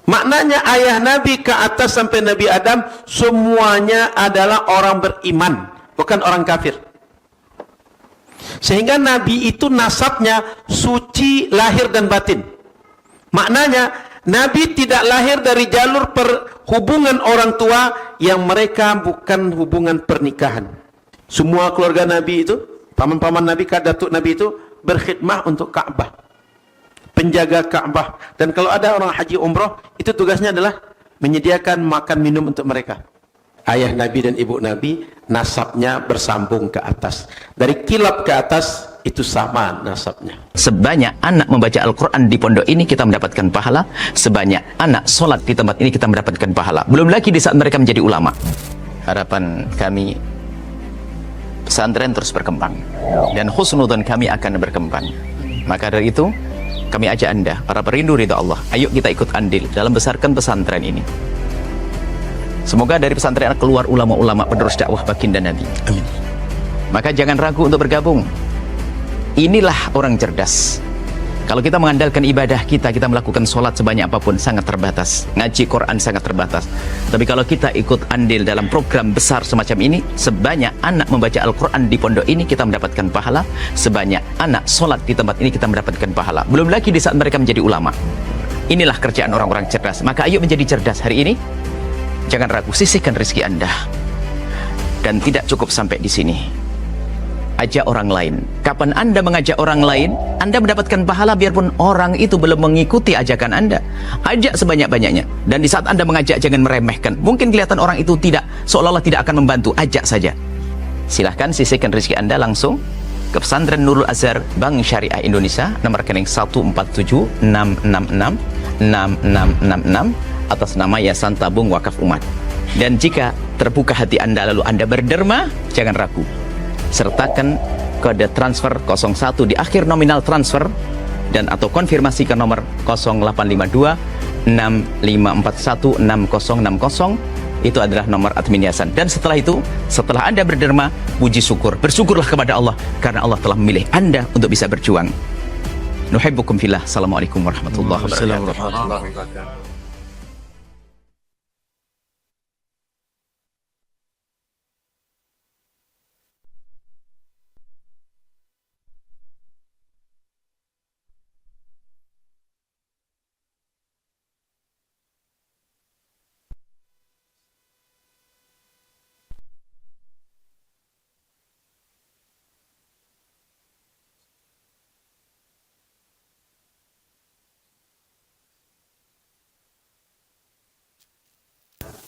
Maknanya ayah Nabi ke atas sampai Nabi Adam semuanya adalah orang beriman, bukan orang kafir. Sehingga Nabi itu nasabnya suci lahir dan batin. Maknanya Nabi tidak lahir dari jalur perhubungan orang tua yang mereka bukan hubungan pernikahan. Semua keluarga Nabi itu, paman-paman Nabi, datuk Nabi itu berkhidmah untuk Ka'bah, penjaga Ka'bah. Dan kalau ada orang haji umroh, itu tugasnya adalah menyediakan makan minum untuk mereka. Ayah Nabi dan ibu Nabi nasabnya bersambung ke atas. Dari kilap ke atas itu sama nasabnya. Sebanyak anak membaca Al-Quran di pondok ini kita mendapatkan pahala, sebanyak anak sholat di tempat ini kita mendapatkan pahala. Belum lagi di saat mereka menjadi ulama. Harapan kami pesantren terus berkembang dan husnudzon kami akan berkembang. Maka dari itu kami ajak Anda, para perindu ridha Allah, ayo kita ikut andil dalam besarkan pesantren ini. Semoga dari pesantren keluar ulama-ulama penerus dakwah baginda Nabi. Amin. Maka jangan ragu untuk bergabung. Inilah orang cerdas. Kalau kita mengandalkan ibadah kita melakukan sholat sebanyak apapun sangat terbatas, ngaji Quran sangat terbatas. Tapi kalau kita ikut andil dalam program besar semacam ini, sebanyak anak membaca Al-Quran di pondok ini kita mendapatkan pahala, sebanyak anak sholat di tempat ini kita mendapatkan pahala. Belum lagi di saat mereka menjadi ulama. Inilah kerjaan orang-orang cerdas. Maka ayo menjadi cerdas hari ini. Jangan ragu, sisihkan rezeki Anda. Dan tidak cukup sampai di sini. Ajak orang lain. Kapan Anda mengajak orang lain, Anda mendapatkan pahala biarpun orang itu belum mengikuti ajakan Anda. Ajak sebanyak-banyaknya. Dan di saat Anda mengajak, jangan meremehkan. Mungkin kelihatan orang itu tidak, seolah-olah tidak akan membantu. Ajak saja. Silahkan sisihkan rezeki Anda langsung ke Pesantren Nurul Azhar Bank Syariah Indonesia, nomor rekening 147-666-6666 atas nama Yayasan Tabung Wakaf Umat. Dan jika terbuka hati Anda lalu Anda berderma, jangan ragu, sertakan kode transfer 01 di akhir nominal transfer dan atau konfirmasi ke nomor 0852 6541 6060. Itu adalah nomor admin yayasan. Dan setelah itu, setelah Anda berderma, puji syukur, bersyukurlah kepada Allah karena Allah telah memilih Anda untuk bisa berjuang. Nuhibbukum fillah. Assalamualaikum warahmatullahi wabarakatuh.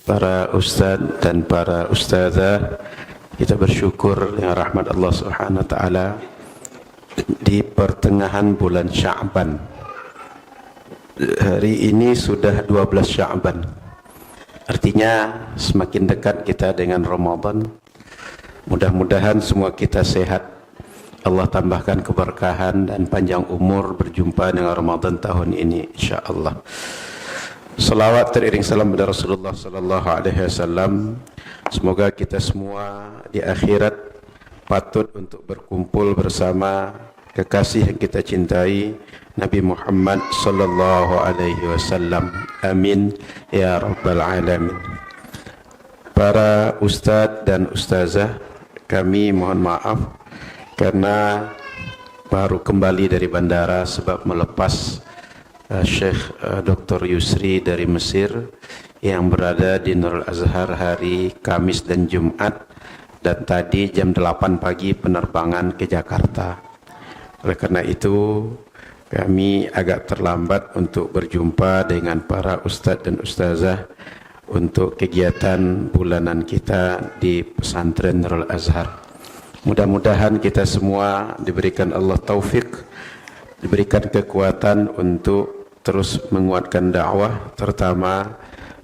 Para ustadz dan para ustazah, kita bersyukur dengan rahmat Allah Subhanahu wa taala di pertengahan bulan Sya'ban. Hari ini sudah 12 Sya'ban. Artinya semakin dekat kita dengan Ramadan. Mudah-mudahan semua kita sehat. Allah tambahkan keberkahan dan panjang umur berjumpa dengan Ramadan tahun ini insyaallah. Salawat teriring salam kepada Rasulullah sallallahu alaihi wasallam. Semoga kita semua di akhirat patut untuk berkumpul bersama kekasih yang kita cintai, Nabi Muhammad sallallahu alaihi wasallam. Amin ya rabbal alamin. Para ustadz dan ustazah, kami mohon maaf karena baru kembali dari bandara sebab melepas Syekh Dr. Yusri dari Mesir yang berada di Nurul Azhar hari Kamis dan Jumat, dan tadi jam 8 pagi penerbangan ke Jakarta. Oleh karena itu kami agak terlambat untuk berjumpa dengan para ustadz dan ustazah untuk kegiatan bulanan kita di pesantren Nurul Azhar. Mudah-mudahan kita semua diberikan Allah taufik, diberikan kekuatan untuk terus menguatkan dakwah, terutama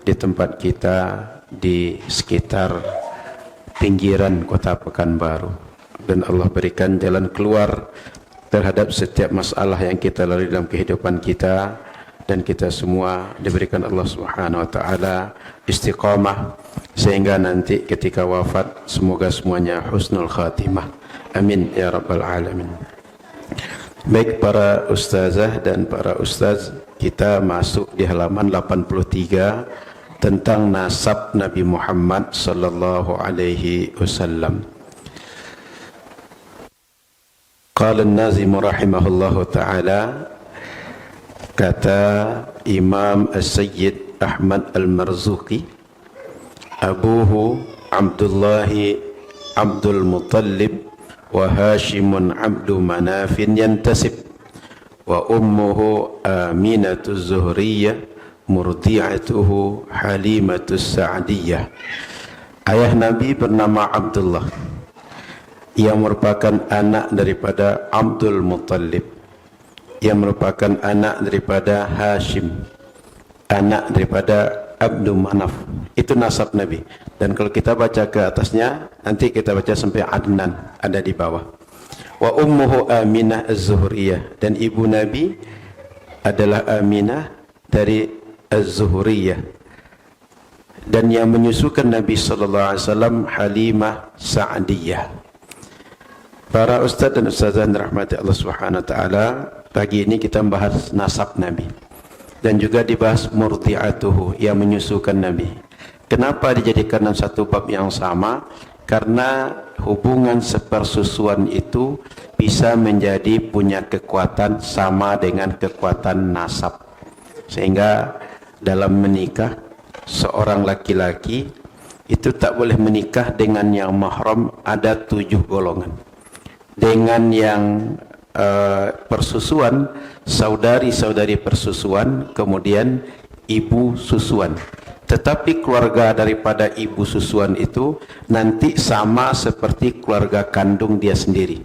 di tempat kita di sekitar pinggiran kota Pekanbaru, dan Allah berikan jalan keluar terhadap setiap masalah yang kita lalui dalam kehidupan kita, dan kita semua diberikan Allah Subhanahu wa taala istiqamah sehingga nanti ketika wafat semoga semuanya husnul khatimah. Amin ya rabbal alamin. Baik para ustazah dan para ustaz, kita masuk di halaman 83 tentang nasab Nabi Muhammad sallallahu alaihi wasallam. Qala an-Nazim rahimahullahu taala, kata Imam As-Sayyid Ahmad Al-Marzuqi, abuhu Abdullah Abdul Muttalib wa Hashimun Abdu Manafin yantasib, wa ummuhu Aminatu Zuhriyah murdi'atuhu Halimatus Sa'diyah. Ayah Nabi bernama Abdullah, yang merupakan anak daripada Abdul Muttalib, yang merupakan anak daripada Hashim, anak daripada Abdu Manaf. Itu nasab Nabi. Dan kalau kita baca ke atasnya, nanti kita baca sampai Adnan, ada di bawah. Wa ummuhu Aminah Az-Zuhriyah, dan ibu Nabi adalah Aminah dari Az-Zuhriyah, dan yang menyusukan Nabi sallallahu alaihi wasallam Halimah Sa'diyah. Para ustaz dan ustazah rahmati Allah Subhanahu wa taala, pagi ini kita membahas nasab Nabi dan juga dibahas murdi'atuhu, yang menyusukan Nabi. Kenapa dijadikan dalam satu bab yang sama? Karena hubungan sepersusuan itu bisa menjadi punya kekuatan sama dengan kekuatan nasab. Sehingga dalam menikah, seorang laki-laki itu tak boleh menikah dengan yang mahram, ada 7 golongan. Dengan yang persusuan, saudari-saudari persusuan, kemudian ibu susuan. Tetapi keluarga daripada ibu susuan itu nanti sama seperti keluarga kandung dia sendiri.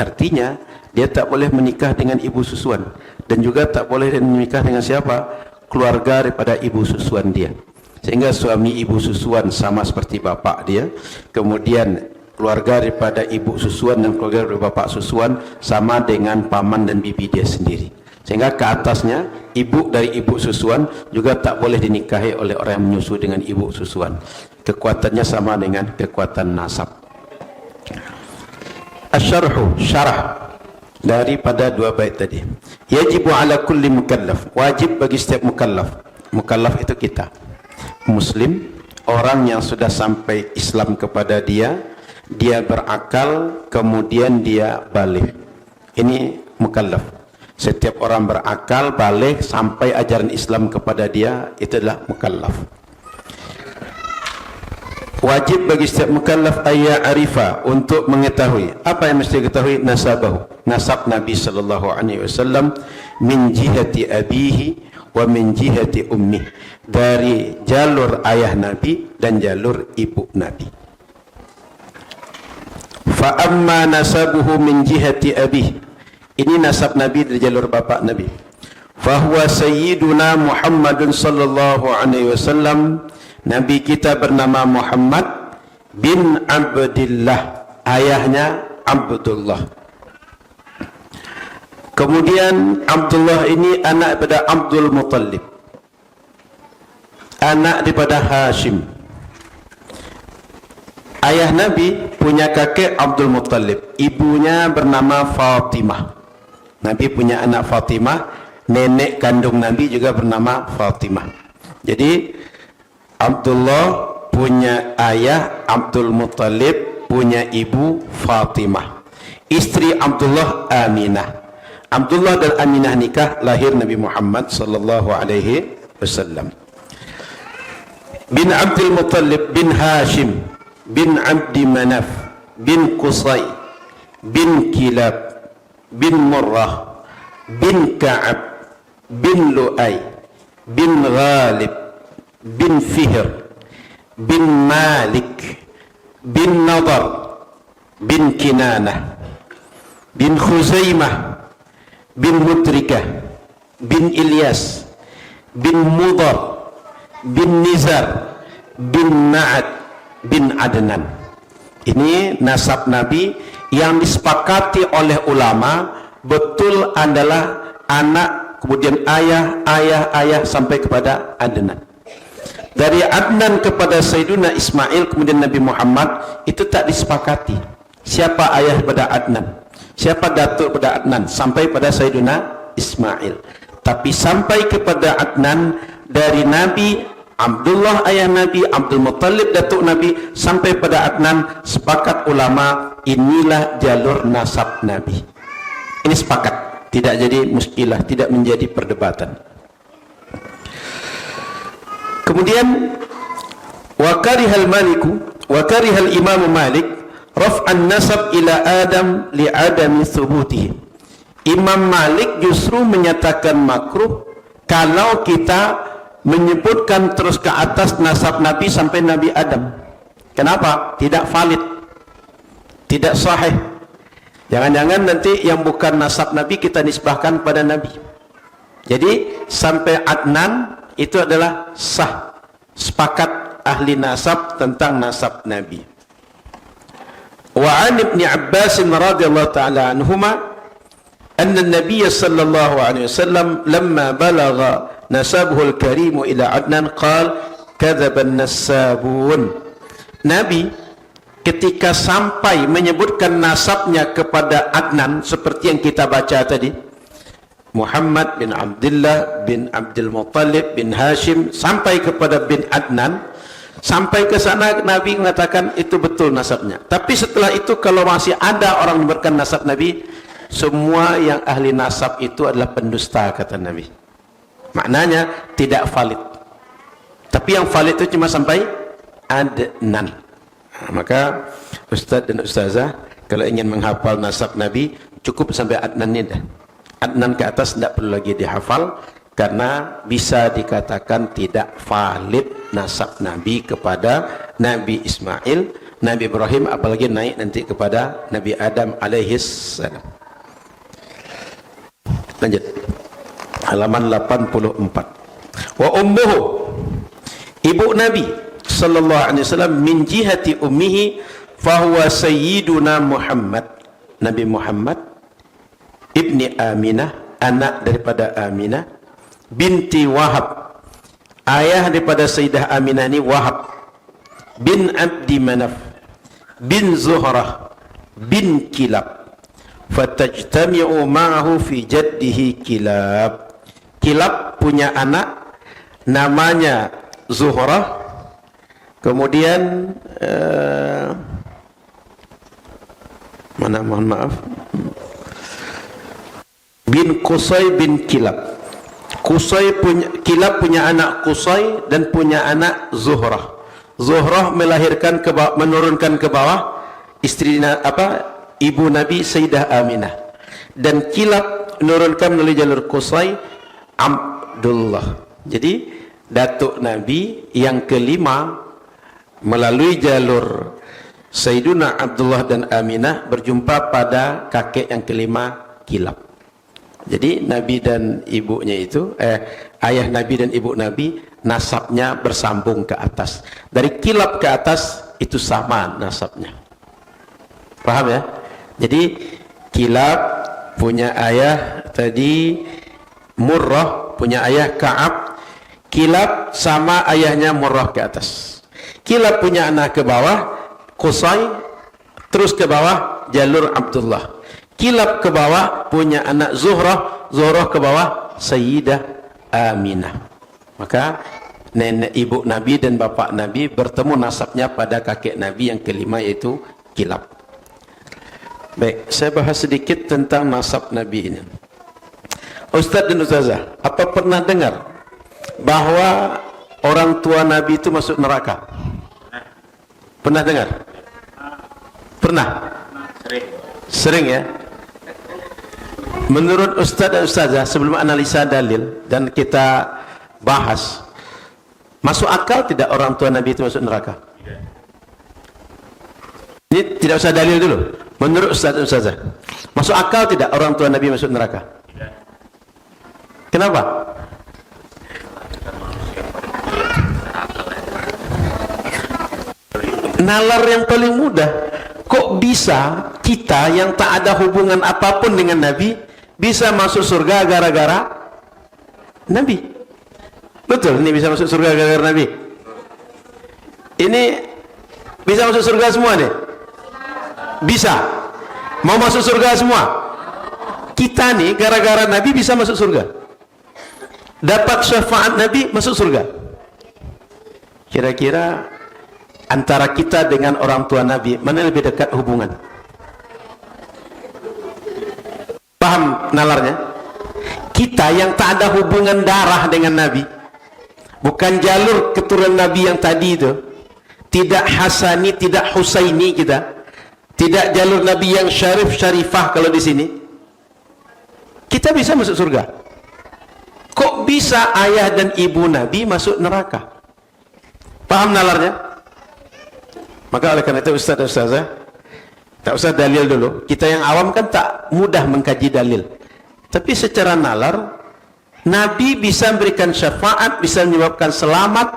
Artinya dia tak boleh menikah dengan ibu susuan, dan juga tak boleh menikah dengan siapa? Keluarga daripada ibu susuan dia. Sehingga suami ibu susuan sama seperti bapak dia, kemudian keluarga daripada ibu susuan dan keluarga daripada bapak susuan sama dengan paman dan bibi dia sendiri. Sehingga ke atasnya, ibu dari ibu susuan juga tak boleh dinikahi oleh orang yang menyusu dengan ibu susuan. Kekuatannya sama dengan kekuatan nasab. Asyarhu, syarah daripada 2 bait tadi. Yajibu ala kulli mukallaf, wajib bagi setiap mukallaf. Mukallaf itu kita, muslim, orang yang sudah sampai Islam kepada dia, dia berakal, kemudian dia balik. Ini mukallaf. Setiap orang berakal, balik, sampai ajaran Islam kepada dia, itu adalah mukallaf. Wajib bagi setiap mukallaf ayya arifa, untuk mengetahui. Apa yang mesti diketahui? Nasabahu, nasab Nabi sallallahu alaihi wasallam, min jihati abihi wa min jihati ummih, dari jalur ayah Nabi dan jalur ibu Nabi. Fa amma nasabuhu min jihati abihi, ini nasab Nabi dari jalur bapak Nabi. Fa huwa sayyiduna Muhammadun sallallahu alaihi wasallam, Nabi kita bernama Muhammad bin Abdillah, ayahnya Abdullah. Kemudian Abdullah ini anak daripada Abdul Muttalib, anak daripada Hashim. Ayah Nabi punya kakek Abdul Muttalib, ibunya bernama Fatimah. Nabi punya anak Fatimah, nenek kandung Nabi juga bernama Fatimah. Jadi Abdullah punya ayah Abdul Muttalib, punya ibu Fatimah. Istri Abdullah Aminah. Abdullah dan Aminah nikah, lahir Nabi Muhammad sallallahu alaihi wasallam. Bin Abdul Muttalib bin Hashim bin Abdi Manaf bin Qusay bin Kilab bin Murrah bin Ka'ab bin Lu'ay bin Ghalib bin Fihr bin Malik bin Nadar bin Kinanah bin Khuzaimah bin Mudrikah bin Ilyas bin Mudar bin Nizar bin Ma'ad bin Adnan. Ini nasab Nabi yang disepakati oleh ulama betul adalah anak, kemudian ayah sampai kepada Adnan. Dari Adnan kepada Sayyiduna Ismail, kemudian Nabi Muhammad, itu tak disepakati siapa ayah pada Adnan, siapa datuk pada Adnan, sampai pada Sayyiduna Ismail. tapi sampai kepada Adnan dari Nabi Abdullah ayah Nabi, Abdul Muttalib datuk Nabi, sampai pada Adnan, sepakat ulama inilah jalur nasab Nabi. Ini sepakat, tidak jadi muskilah, tidak menjadi perdebatan. Kemudian wa karihal maliku wa karihal imam Malik raf'an nasab ila Adam li adami thubutihi. Imam Malik justru menyatakan makruh kalau kita menyebutkan terus ke atas nasab Nabi sampai Nabi Adam. Kenapa? Tidak valid, tidak sahih. Jangan-jangan nanti yang bukan nasab Nabi kita nisbahkan pada Nabi. Jadi sampai Adnan itu adalah sah, sepakat ahli nasab tentang nasab Nabi. Wa an Ibn Abbas radhiyallahu ta'ala anhuma anna an-nabiy sallallahu alaihi wasallam lamma balagha nasabuhu al-karim ila Adnan qala kadzaba an-nassabun. Nabi ketika sampai menyebutkan nasabnya kepada Adnan seperti yang kita baca tadi, Muhammad bin Abdullah bin Abdul Muttalib bin Hashim sampai kepada bin Adnan, sampai ke sana Nabi mengatakan itu betul nasabnya. Tapi setelah itu kalau masih ada orang memberikan nasab Nabi, semua yang ahli nasab itu adalah pendusta, kata Nabi. Maknanya tidak valid. Tapi yang valid itu cuma sampai Adnan. Nah, maka Ustaz dan Ustazah kalau ingin menghafal nasab Nabi cukup sampai Adnan ini dah. Adnan ke atas tidak perlu lagi dihafal karena bisa dikatakan tidak valid nasab Nabi kepada Nabi Ismail, Nabi Ibrahim, apalagi naik nanti kepada Nabi Adam alaihis salam. Lanjut. Halaman 84. Wa ummuhu, ibu Nabi sallallahu alaihi wasallam, min jihati ummihi fahuwa sayyiduna Muhammad, Nabi Muhammad ibni Aminah, anak daripada Aminah binti Wahab, ayah daripada Sayyidah Aminah ini Wahab bin Abdi Manaf bin Zuhrah bin Kilab, fatajtami'u ma'ahu fi jaddihi Kilab. Kilab punya anak namanya Zuhrah, kemudian mohon maaf, bin Qusay bin Kilab. Kilab punya anak Qusay dan punya anak Zuhrah. Zuhrah melahirkan menurunkan ke bawah istri ibu Nabi Sayyidah Aminah, dan Kilab menurunkan melalui jalur Qusay Abdullah. Jadi datuk Nabi yang kelima melalui jalur Sayyiduna Abdullah dan Aminah berjumpa pada kakek yang kelima Kilab. Jadi Nabi dan ibunya itu ayah Nabi dan ibu Nabi nasabnya bersambung ke atas. Dari Kilab ke atas itu sama nasabnya. Paham ya? Jadi Kilab punya ayah tadi Murrah, punya ayah Ka'ab. Kilab sama ayahnya Murrah ke atas. Kilab punya anak ke bawah Qusay, terus ke bawah jalur Abdullah. Kilab ke bawah punya anak Zuhrah, Zuhrah ke bawah Sayyidah Aminah. Maka nenek ibu Nabi dan bapak Nabi bertemu nasabnya pada kakek Nabi yang kelima, yaitu Kilab. Baik, saya bahas sedikit tentang nasab Nabi ini. Ustaz dan Ustazah, apa pernah dengar bahwa orang tua Nabi itu masuk neraka? Pernah dengar? Pernah? Sering ya? Menurut Ustaz dan Ustazah, sebelum analisa dalil dan kita bahas, masuk akal tidak orang tua Nabi itu masuk neraka? Ini tidak usah dalil dulu. Menurut Ustaz dan Ustazah, masuk akal tidak orang tua Nabi masuk neraka? Kenapa? Nalar yang paling mudah. Kok bisa kita yang tak ada hubungan apapun dengan Nabi bisa masuk surga gara-gara Nabi? Betul, ini bisa masuk surga gara-gara Nabi. Ini bisa masuk surga semua nih? Bisa. Mau masuk surga semua? Kita nih gara-gara Nabi bisa masuk surga. dapat syafaat Nabi, masuk surga. Kira-kira antara kita dengan orang tua Nabi, mana lebih dekat hubungan? Paham nalarnya? Kita yang tak ada hubungan darah dengan Nabi, bukan jalur keturunan Nabi yang tadi itu, tidak Hasani, tidak Husaini kita, tidak jalur Nabi yang syarif syarifah. Kalau di sini kita bisa masuk surga. Kok bisa ayah dan ibu Nabi masuk neraka? Paham nalarnya? Maka oleh karena itu Ustaz dan Ustazah, tak usah dalil dulu. Kita yang awam kan tak mudah mengkaji dalil. Tapi secara nalar, Nabi bisa memberikan syafaat, bisa menyebabkan selamat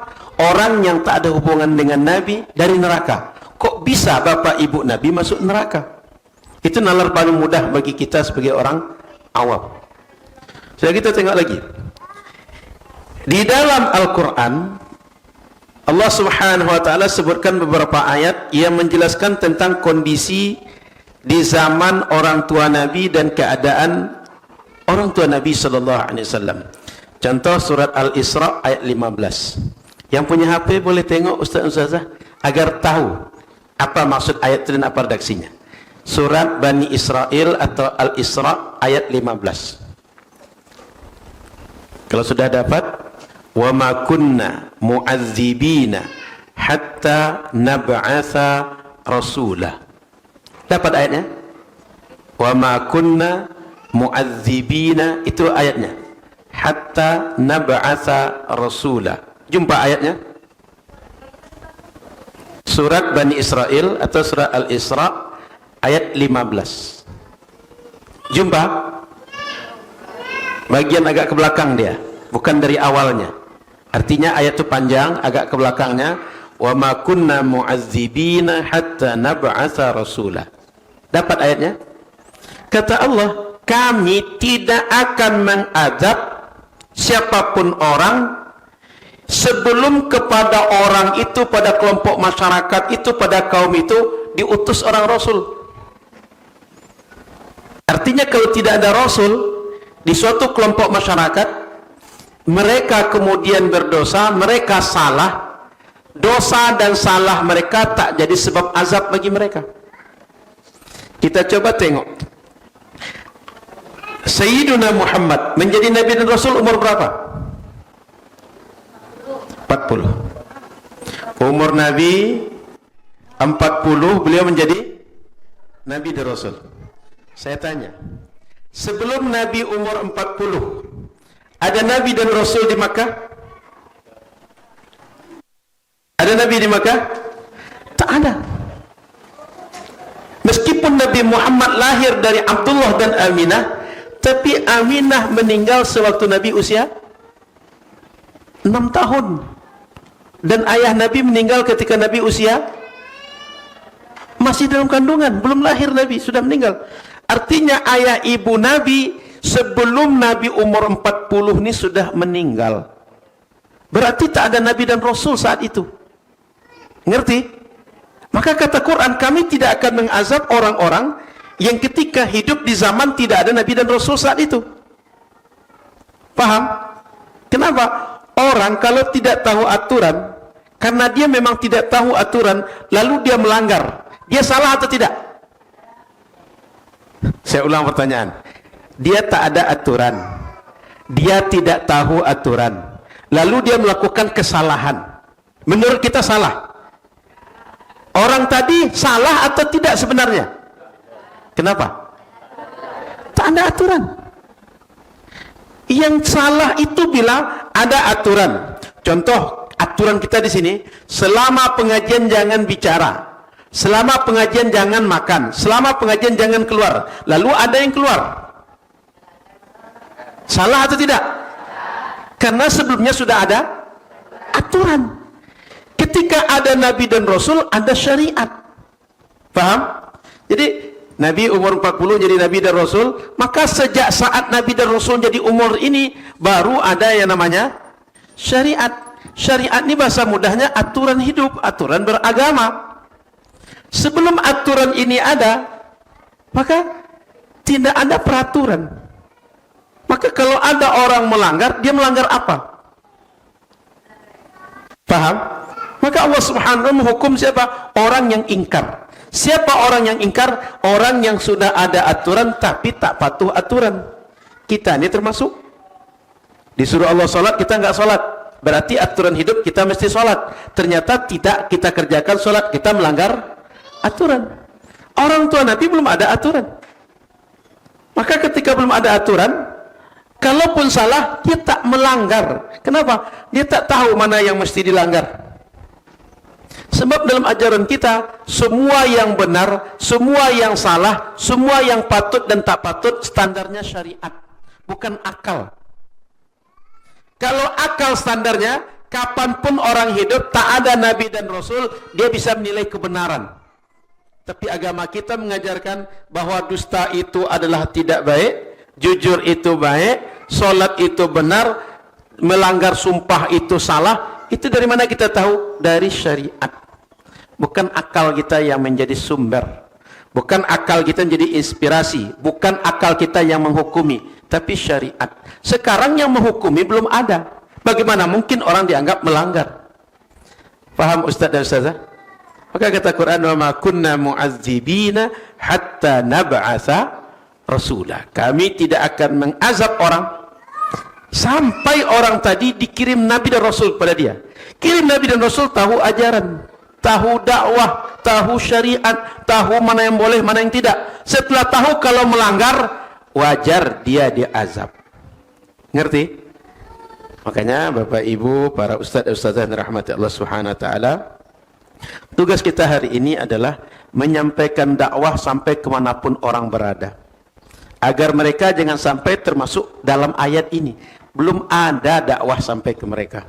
orang yang tak ada hubungan dengan Nabi dari neraka. Kok bisa bapak ibu Nabi masuk neraka? Itu nalar paling mudah bagi kita sebagai orang awam. Sudah, kita tengok lagi. Di dalam Al-Quran, Allah Subhanahu wa ta'ala sebutkan beberapa ayat yang menjelaskan tentang kondisi di zaman orang tua Nabi dan keadaan orang tua Nabi sallallahu alaihi wasallam. Contoh surat Al-Isra ayat 15. Yang punya HP boleh tengok Ustaz Ustazah agar tahu apa maksud ayat itu dan apa redaksinya. Surat Bani Israel atau Al-Isra ayat 15. Kalau sudah dapat, wa ma kunna mu'adzibina hatta nab'atha rasula. Dapat ayatnya? Wa ma kunna mu'adzibina, itu ayatnya. Hatta nab'atha rasula. Jumpa ayatnya? Surat Bani Israel atau surat Al-Isra ayat 15. Jumpa? Bagian agak ke belakang dia, bukan dari awalnya. Artinya ayat itu panjang, agak ke belakangnya. Wa ma kunna mu'adzibina hatta nab'atha rasula. Dapat ayatnya? Kata Allah, kami tidak akan mengadab siapapun orang sebelum kepada orang itu, pada kelompok masyarakat itu, pada kaum itu diutus orang Rasul. Artinya kalau tidak ada Rasul di suatu kelompok masyarakat, mereka kemudian berdosa, mereka salah, dosa dan salah mereka tak jadi sebab azab bagi mereka. Kita coba tengok Sayyiduna Muhammad menjadi Nabi dan Rasul umur berapa? 40. Umur Nabi 40, beliau menjadi Nabi dan Rasul. Saya tanya, sebelum Nabi umur 40, ada Nabi dan Rasul di Makkah? Ada Nabi di Makkah? Tak ada. Meskipun Nabi Muhammad lahir dari Abdullah dan Aminah, tapi Aminah meninggal sewaktu Nabi usia 6 tahun. Dan ayah Nabi meninggal ketika Nabi usia masih dalam kandungan, belum lahir Nabi, sudah meninggal. Artinya ayah ibu Nabi sebelum Nabi umur 40 ini sudah meninggal. Berarti tak ada Nabi dan Rasul saat itu. Ngerti? Maka kata Quran, kami tidak akan mengazab orang-orang yang ketika hidup di zaman tidak ada Nabi dan Rasul saat itu. Paham? Kenapa? Orang kalau tidak tahu aturan, karena dia memang tidak tahu aturan, lalu dia melanggar, dia salah atau tidak? Saya ulang pertanyaan. Dia tak ada aturan, dia tidak tahu aturan, lalu dia melakukan kesalahan. Menurut kita salah. Orang tadi salah atau tidak sebenarnya? Kenapa? Tak ada aturan. Yang salah itu bila ada aturan. Contoh aturan kita di sini, selama pengajian jangan bicara, selama pengajian jangan makan, selama pengajian jangan keluar. Lalu ada yang keluar. Salah atau tidak? Karena sebelumnya sudah ada aturan. Ketika ada Nabi dan Rasul, ada syariat. Paham? Jadi Nabi umur 40 jadi Nabi dan Rasul, maka sejak saat Nabi dan Rasul jadi umur ini, baru ada yang namanya syariat. Syariat ini bahasa mudahnya aturan hidup, aturan beragama. Sebelum aturan ini ada, maka tidak ada peraturan. Maka kalau ada orang melanggar, dia melanggar apa? Paham? Maka Allah Subhanahu wa taala menghukum siapa? Orang yang ingkar. Siapa orang yang ingkar? Orang yang sudah ada aturan tapi tak patuh aturan. Kita ini termasuk. Disuruh Allah sholat, kita nggak sholat. Berarti aturan hidup kita mesti sholat. Ternyata tidak kita kerjakan sholat, kita melanggar aturan. Orang tua Nabi belum ada aturan. Maka ketika belum ada aturan, kalaupun salah, dia tak melanggar. Kenapa? Dia tak tahu mana yang mesti dilanggar. Sebab dalam ajaran kita, semua yang benar, semua yang salah, semua yang patut dan tak patut, standarnya syariat, bukan akal. Kalau akal standarnya, kapanpun orang hidup, tak ada Nabi dan Rasul, dia bisa menilai kebenaran. Tapi agama kita mengajarkan bahwa dusta itu adalah tidak baik, jujur itu baik, solat itu benar, melanggar sumpah itu salah. Itu dari mana kita tahu? Dari syariat. Bukan akal kita yang menjadi sumber, bukan akal kita menjadi inspirasi, bukan akal kita yang menghukumi, tapi syariat. Sekarang yang menghukumi belum ada. Bagaimana mungkin orang dianggap melanggar? Paham Ustaz dan Ustazah? Maka kata Quran, wa ma kunna mu'adzibina hatta nab'atha rasulah. Kami tidak akan mengazab orang sampai orang tadi dikirim Nabi dan Rasul kepada dia. Kirim Nabi dan Rasul tahu ajaran, tahu dakwah, tahu syariat, tahu mana yang boleh, mana yang tidak. Setelah tahu kalau melanggar, wajar dia diazab. Ngerti? Makanya Bapak Ibu, para ustaz dan ustazah yang dirahmati Allah Subhanahu wa taala, tugas kita hari ini adalah menyampaikan dakwah sampai kemanapun orang berada, agar mereka jangan sampai termasuk dalam ayat ini. Belum ada dakwah sampai ke mereka.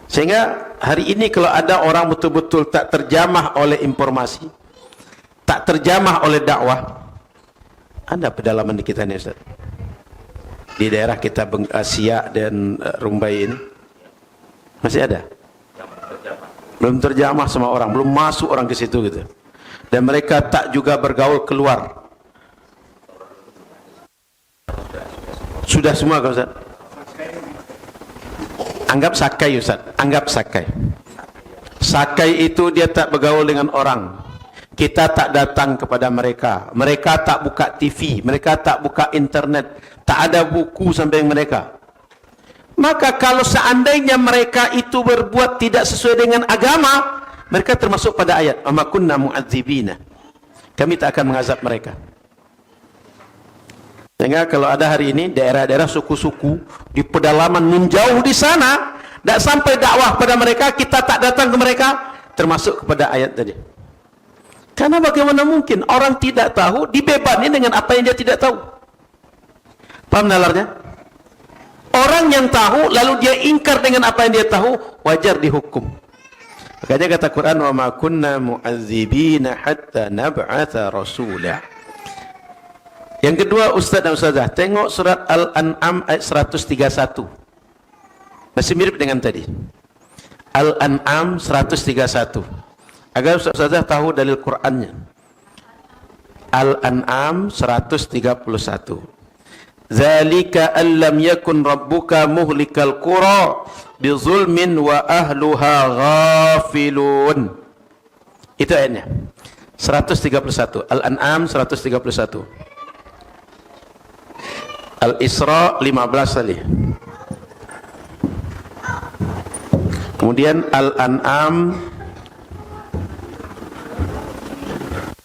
Sehingga hari ini kalau ada orang betul-betul tak terjamah oleh informasi, tak terjamah oleh dakwah, ada pedalaman di kita nih Ustaz. Di daerah kita Siak dan Rumbai ini masih ada. Belum terjamah sama orang, belum masuk orang ke situ gitu. Dan mereka tak juga bergaul keluar. Sudah semua kan Ustaz? Anggap sakai Ustaz, anggap sakai. Sakai itu dia tak bergaul dengan orang. Kita tak datang kepada mereka. Mereka tak buka TV, mereka tak buka internet, tak ada buku samping mereka. Maka kalau seandainya mereka itu berbuat tidak sesuai dengan agama, mereka termasuk pada ayat wa ma kunna mu'adzibina. Kami tak akan mengazab mereka. Sehingga kalau ada hari ini daerah-daerah suku-suku di pedalaman menjauh di sana, tak sampai dakwah pada mereka, kita tak datang ke mereka, termasuk kepada ayat tadi. Karena bagaimana mungkin orang tidak tahu dibebani dengan apa yang dia tidak tahu? Paham nalarnya? Orang yang tahu lalu dia ingkar dengan apa yang dia tahu, wajar dihukum. Makanya kata Quran, wa ma kunna mu'adzibina hatta nab'atha rasulah. Yang kedua, Ustaz dan Ustazah, tengok surat Al-An'am ayat 131. Masih mirip dengan tadi. Al-An'am 131. Agar Ustaz Ustazah tahu dalil Qur'annya. Al-An'am 131. Zalika an lam yakun rabbuka muhlikal qura bizulmin wa ahluha ghafilun. Itu ayatnya. 131. Al-An'am 131. Al-Isra 15 kali. Kemudian Al-An'am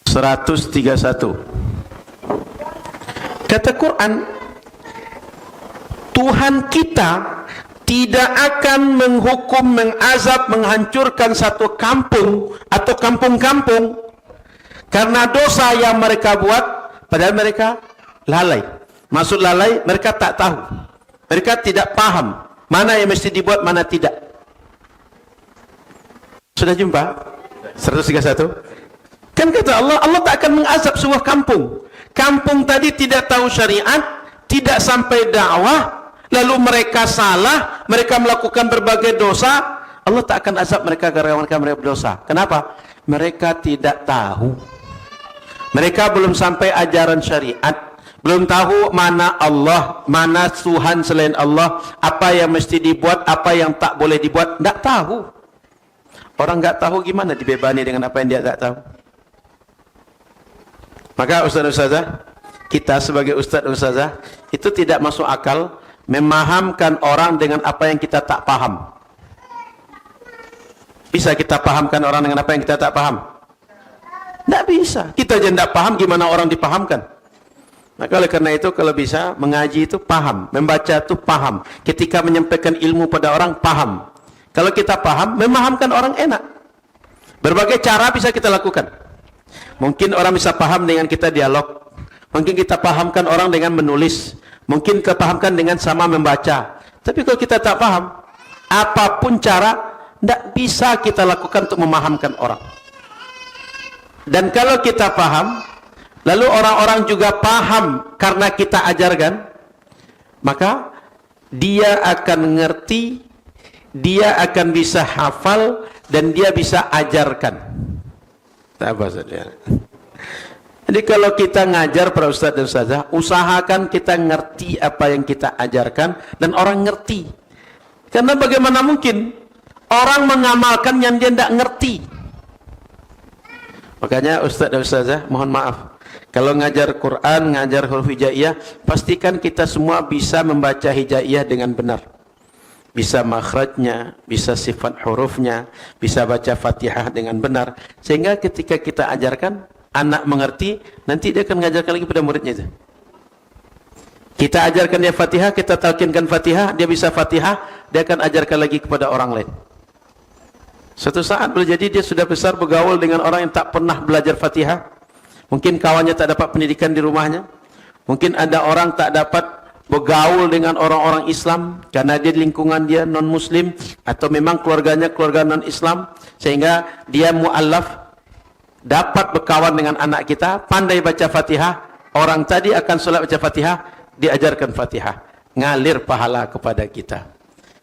131. Kata Quran, Tuhan kita tidak akan menghukum, mengazab, menghancurkan satu kampung atau kampung-kampung karena dosa yang mereka buat, padahal mereka lalai. Maksud lalai, mereka tak tahu, mereka tidak paham mana yang mesti dibuat, mana tidak. Sudah jumpa 131? Kan kata Allah, Allah tak akan mengazab sebuah kampung. Kampung tadi tidak tahu syariat, tidak sampai dakwah, lalu mereka salah, mereka melakukan berbagai dosa, Allah tak akan azab mereka karena mereka berdosa. Kenapa? Mereka tidak tahu. Mereka belum sampai ajaran syariat, belum tahu mana Allah, mana Tuhan selain Allah, apa yang mesti dibuat, apa yang tak boleh dibuat, tak tahu. Orang tak tahu gimana dibebani dengan apa yang dia tak tahu. Maka ustaz-ustazah, kita sebagai ustaz-ustazah itu tidak masuk akal memahamkan orang dengan apa yang kita tak paham. Bisa kita pahamkan orang dengan apa yang kita tak paham? Tidak bisa. Kita aja tidak paham, gimana orang dipahamkan? Maka oleh karena itu kalau bisa mengaji itu paham, membaca itu paham. Ketika menyampaikan ilmu pada orang paham. Kalau kita paham, memahamkan orang enak. Berbagai cara bisa kita lakukan. Mungkin orang bisa paham dengan kita dialog. Mungkin kita pahamkan orang dengan menulis. Mungkin kita pahamkan dengan sama membaca. Tapi kalau kita tak paham, apapun cara, tidak bisa kita lakukan untuk memahamkan orang. Dan kalau kita paham, lalu orang-orang juga paham karena kita ajarkan, maka dia akan ngerti, dia akan bisa hafal, dan dia bisa ajarkan. Apa saja. Jadi kalau kita ngajar para ustaz dan ustazah, usahakan kita ngerti apa yang kita ajarkan dan orang ngerti. Karena bagaimana mungkin orang mengamalkan yang dia tidak ngerti. Makanya ustaz dan ustazah, mohon maaf, kalau ngajar Quran, ngajar huruf hijaiyah, pastikan kita semua bisa membaca hijaiyah dengan benar. Bisa makhrajnya, bisa sifat hurufnya, bisa baca Fatihah dengan benar. Sehingga ketika kita ajarkan, anak mengerti, nanti dia akan mengajarkan lagi pada muridnya itu. Kita ajarkan dia Fatihah, kita talqinkan Fatihah, dia bisa Fatihah, dia akan ajarkan lagi kepada orang lain. Suatu saat boleh jadi dia sudah besar bergaul dengan orang yang tak pernah belajar Fatihah. Mungkin kawannya tak dapat pendidikan di rumahnya. Mungkin ada orang tak dapat bergaul dengan orang-orang Islam karena dia lingkungan dia non-Muslim, atau memang keluarganya keluarga non-Islam, sehingga dia mu'allaf, dapat berkawan dengan anak kita, pandai baca Fatihah. Orang tadi akan solat baca Fatihah, diajarkan Fatihah, ngalir pahala kepada kita.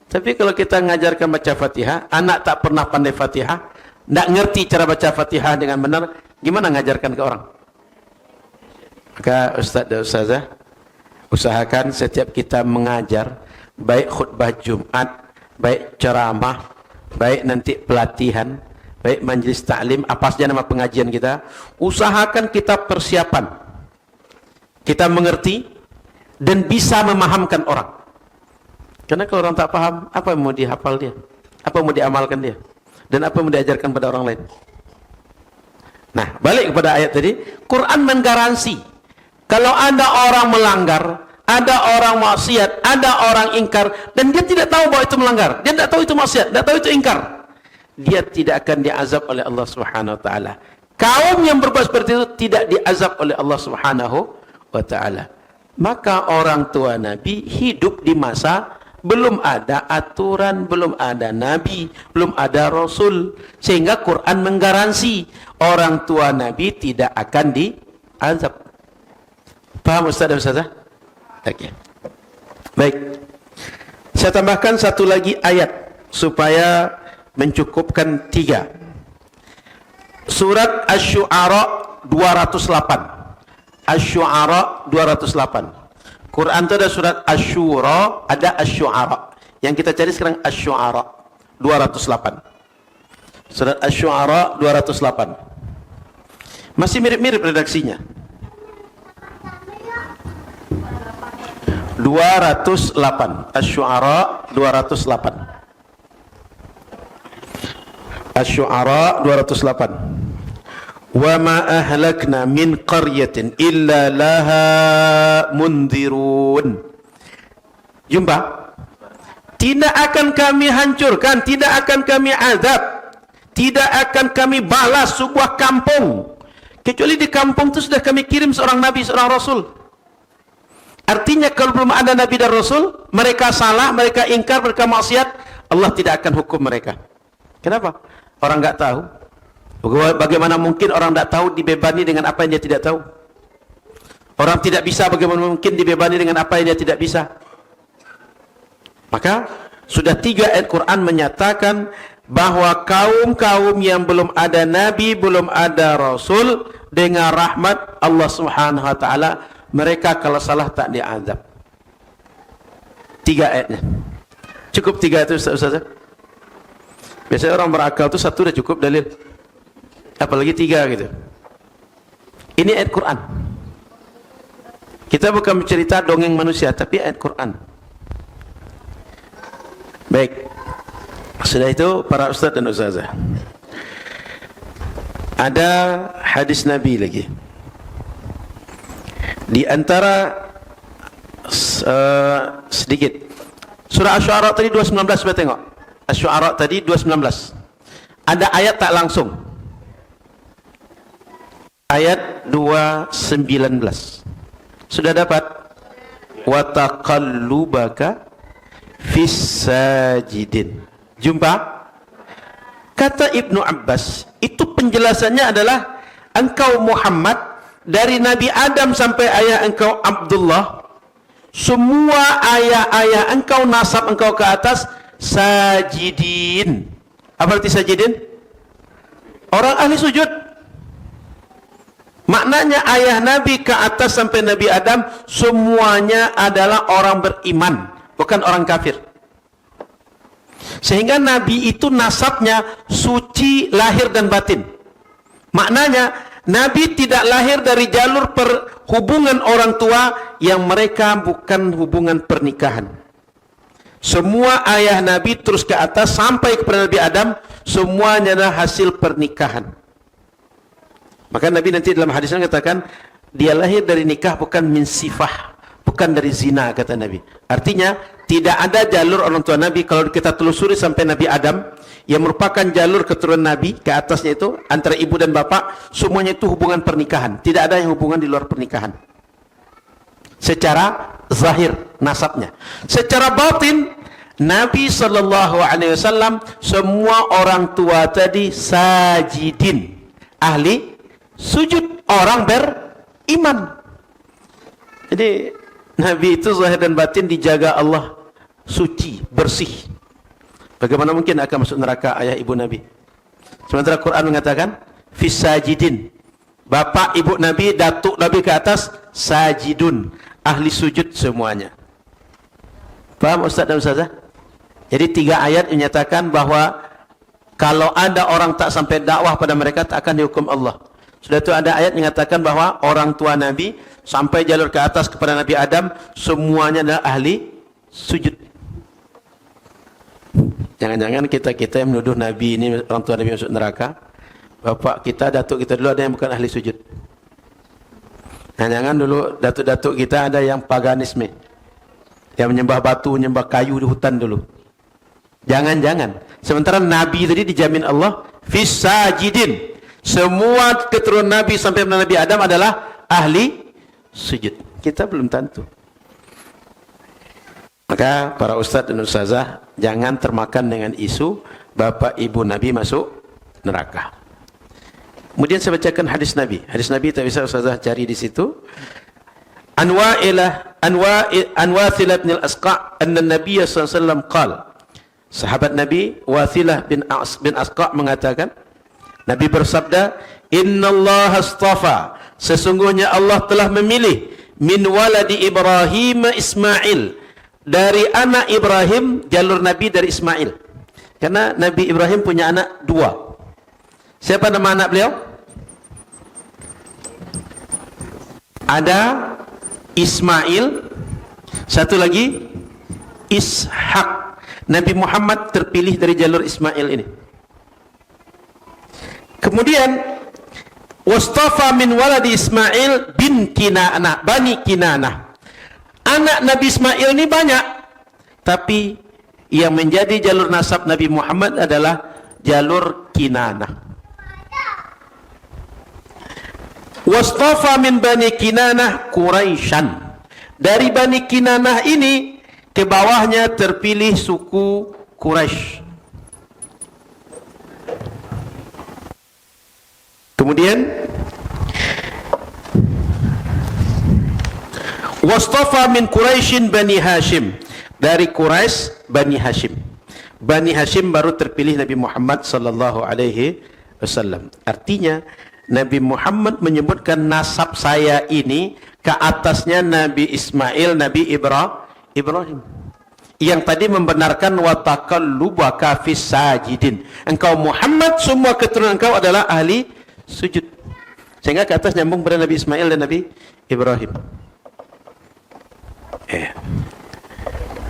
Tapi kalau kita ngajarkan baca Fatihah, anak tak pernah pandai Fatihah, tak ngerti cara baca Fatihah dengan benar, gimana ngajarkan ke orang? Maka ustaz dan ustazah, usahakan setiap kita mengajar, baik khutbah Jumat, baik ceramah, baik nanti pelatihan, baik majlis taklim, apa saja nama pengajian kita, usahakan kita persiapan, kita mengerti dan bisa memahamkan orang. Karena kalau orang tak paham, apa yang mau dihafal dia, apa yang mau diamalkan dia, dan apa yang mau diajarkan pada orang lain. Nah, balik kepada ayat tadi, Quran menggaransi kalau ada orang melanggar, ada orang maksiat, ada orang ingkar, dan dia tidak tahu bahwa itu melanggar, dia tidak tahu itu maksiat, tidak tahu itu ingkar, dia tidak akan diazab oleh Allah Subhanahu wa taala. Kaum yang berbuat seperti itu tidak diazab oleh Allah Subhanahu wa taala. Maka orang tua Nabi hidup di masa belum ada aturan, belum ada Nabi, belum ada Rasul, sehingga Quran menggaransi orang tua Nabi tidak akan diazab. Paham Ustaz dan Ustazah? Okey. Baik. Saya tambahkan satu lagi ayat supaya mencukupkan 3. Surat Asy-Syu'ara 208. Asy-Syu'ara 208. Quran itu ada surat Asy-Syura, ada Asy-Syu'ara. Yang kita cari sekarang Asy-Syu'ara 208. Surat Asy-Syu'ara 208. Masih mirip-mirip redaksinya. 208. Asy-Syu'ara 208. Asy-Syu'ara 208. Wa ma ahlakna min qaryatin illa laha mundirun. Jumpa? Tidak akan kami hancurkan, tidak akan kami azab, tidak akan kami balas sebuah kampung kecuali di kampung itu sudah kami kirim seorang nabi, seorang rasul. Artinya kalau belum ada nabi dan rasul, mereka salah, mereka ingkar, mereka maksiat, Allah tidak akan hukum mereka. Kenapa? Orang enggak tahu. Bagaimana mungkin orang tidak tahu dibebani dengan apa yang dia tidak tahu? Orang tidak bisa, bagaimana mungkin dibebani dengan apa yang dia tidak bisa? Maka sudah 3 ayat Quran menyatakan bahwa kaum-kaum yang belum ada nabi, belum ada rasul, dengan rahmat Allah Subhanahu wa taala mereka kalau salah tak diazab. 3 ayatnya. Cukup 3 itu Ustaz? Biasanya orang berakal itu 1 udah cukup dalil. Apalagi 3 gitu. Ini ayat Quran. Kita bukan bercerita dongeng manusia, tapi ayat Quran. Baik. Sudah itu para ustaz dan ustazah. Ada hadis Nabi lagi. Di antara sedikit. Surah Asy-Syu'ara tadi 219, coba tengok. Asy-Syu'ara tadi 219. Ada ayat tak langsung. Ayat 219. Sudah dapat? Wa taqallubaka fis sajidin. Jumpa? Kata Ibnu Abbas, itu penjelasannya adalah engkau Muhammad dari Nabi Adam sampai ayah engkau Abdullah, semua ayah-ayah engkau, nasab engkau ke atas sajidin. Apa arti sajidin? Orang ahli sujud. Maknanya ayah Nabi ke atas sampai Nabi Adam semuanya adalah orang beriman, bukan orang kafir. Sehingga Nabi itu nasabnya suci lahir dan batin. Maknanya Nabi tidak lahir dari jalur perhubungan orang tua yang mereka bukan hubungan pernikahan. Semua ayah Nabi terus ke atas sampai kepada Nabi Adam semuanya adalah hasil pernikahan. Maka Nabi nanti dalam hadisnya katakan dia lahir dari nikah bukan min sifah, bukan dari zina, kata Nabi. Artinya tidak ada jalur orang tua Nabi kalau kita telusuri sampai Nabi Adam yang merupakan jalur keturunan Nabi ke atasnya itu antara ibu dan bapak semuanya itu hubungan pernikahan. Tidak ada yang hubungan di luar pernikahan. Secara zahir nasabnya. Secara batin Nabi SAW semua orang tua tadi sajidin, ahli sujud, orang beriman. Jadi Nabi itu zahir dan batin dijaga Allah suci, bersih. Bagaimana mungkin akan masuk neraka ayah ibu Nabi? Sementara Quran mengatakan fis sajidin. Bapak ibu Nabi, datuk Nabi ke atas sajidun, ahli sujud semuanya. Paham Ustaz dan Ustazah? Jadi 3 ayat menyatakan bahwa kalau ada orang tak sampai dakwah pada mereka tak akan dihukum Allah. Sudah itu ada ayat mengatakan bahwa orang tua Nabi sampai jalur ke atas kepada Nabi Adam semuanya adalah ahli sujud. Jangan-jangan kita yang menuduh Nabi ini orang tua Nabi masuk neraka. Bapak kita, datuk kita dulu ada yang bukan ahli sujud. Jangan-jangan dulu datuk-datuk kita ada yang paganisme, yang menyembah batu, menyembah kayu di hutan dulu. Jangan-jangan. Sementara Nabi tadi dijamin Allah fis sajidin. Semua keturunan Nabi sampai Nabi Adam adalah ahli sujud. Kita belum tentu. Maka para ustadz dan ustazah jangan termakan dengan isu bapak ibu Nabi masuk neraka. Kemudian saya bacakan hadis Nabi. Hadis Nabi tak bisa ustazah cari di situ. An Wathilah bin al-Asqa' anna Nabi sallallahu alaihi wasallam qala. Sahabat Nabi Wathilah bin Asqa' mengatakan, Nabi bersabda, "Innallaha astafa." Sesungguhnya Allah telah memilih min waladi Ibrahim Ismail, dari anak Ibrahim, jalur Nabi dari Ismail. Karena Nabi Ibrahim punya anak 2. Siapa nama anak beliau? Ada Ismail, satu lagi Ishak. Nabi Muhammad terpilih dari jalur Ismail ini. Kemudian wastafa min waladi Ismail bin Kinanah, Bani Kinanah. Anak Nabi Ismail ini banyak, tapi yang menjadi jalur nasab Nabi Muhammad adalah jalur Kinanah. Wastafa min Bani Kinanah Quraisyan. Dari Bani Kinanah ini ke bawahnya terpilih suku Quraisy. Kemudian wastafa min Quraisyin Bani Hashim. Dari Quraisy Bani Hashim. Bani Hashim baru terpilih Nabi Muhammad sallallahu alaihi wasallam. Artinya Nabi Muhammad menyebutkan nasab saya ini ke atasnya Nabi Ismail, Nabi Ibrahim. Yang tadi membenarkan wa taqallubaka fis sajidin. Engkau Muhammad, semua keturunan engkau adalah ahli sujud. Sehingga ke atas nyambung pada Nabi Ismail dan Nabi Ibrahim.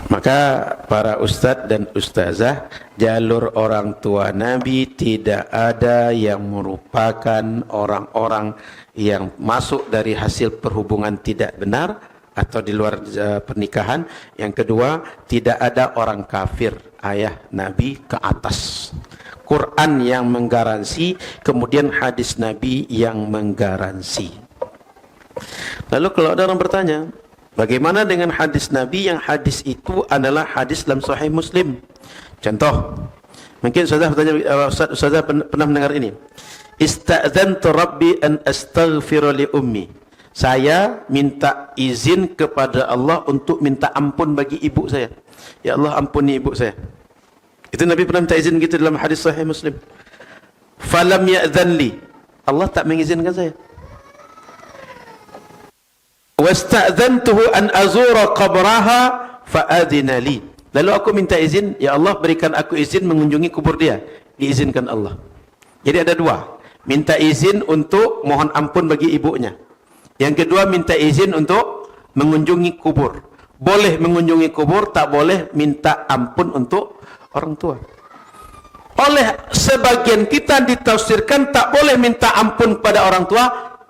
Maka para ustadz dan ustazah, jalur orang tua Nabi tidak ada yang merupakan orang-orang yang masuk dari hasil perhubungan tidak benar atau di luar pernikahan. Yang kedua, tidak ada orang kafir ayah Nabi ke atas. Quran yang menggaransi, kemudian hadis Nabi yang menggaransi. Lalu kalau ada orang bertanya, bagaimana dengan hadis Nabi yang hadis itu adalah hadis dalam Sahih Muslim? Contoh, mungkin Ustazah pernah mendengar ini. Ista'dzantu Rabbi an astaghfira li ummi. Saya minta izin kepada Allah untuk minta ampun bagi ibu saya. Ya Allah, ampuni ibu saya. Itu Nabi pernah minta izin gitu dalam hadis Sahih Muslim. Falam ya'dzan li. Allah tak mengizinkan saya. Wasta'dzantuhu an azura qabraha fa'adhina li. Lalu aku minta izin, ya Allah berikan aku izin mengunjungi kubur dia. Diizinkan Allah. Jadi ada dua. Minta izin untuk mohon ampun bagi ibunya. Yang kedua, minta izin untuk mengunjungi kubur. Boleh mengunjungi kubur, tak boleh minta ampun untuk orang tua. Oleh sebagian kita ditafsirkan tak boleh minta ampun pada orang tua,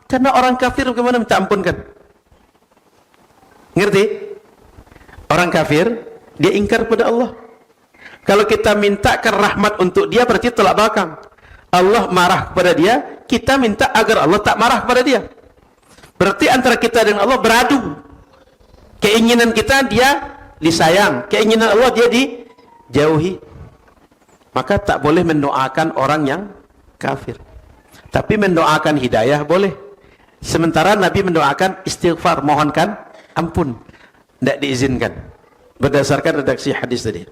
karena orang kafir bagaimana minta ampun kan? Ngerti? Orang kafir, dia ingkar pada Allah. Kalau kita mintakan rahmat untuk dia, berarti tolak belakang. Allah marah kepada dia, kita minta agar Allah tak marah kepada dia. Berarti antara kita dengan Allah beradu. Keinginan kita dia disayang, keinginan Allah dia dijauhi. Maka tak boleh mendoakan orang yang kafir. Tapi mendoakan hidayah boleh. Sementara Nabi mendoakan istighfar, mohonkan ampun, tidak diizinkan. Berdasarkan redaksi hadis tadi.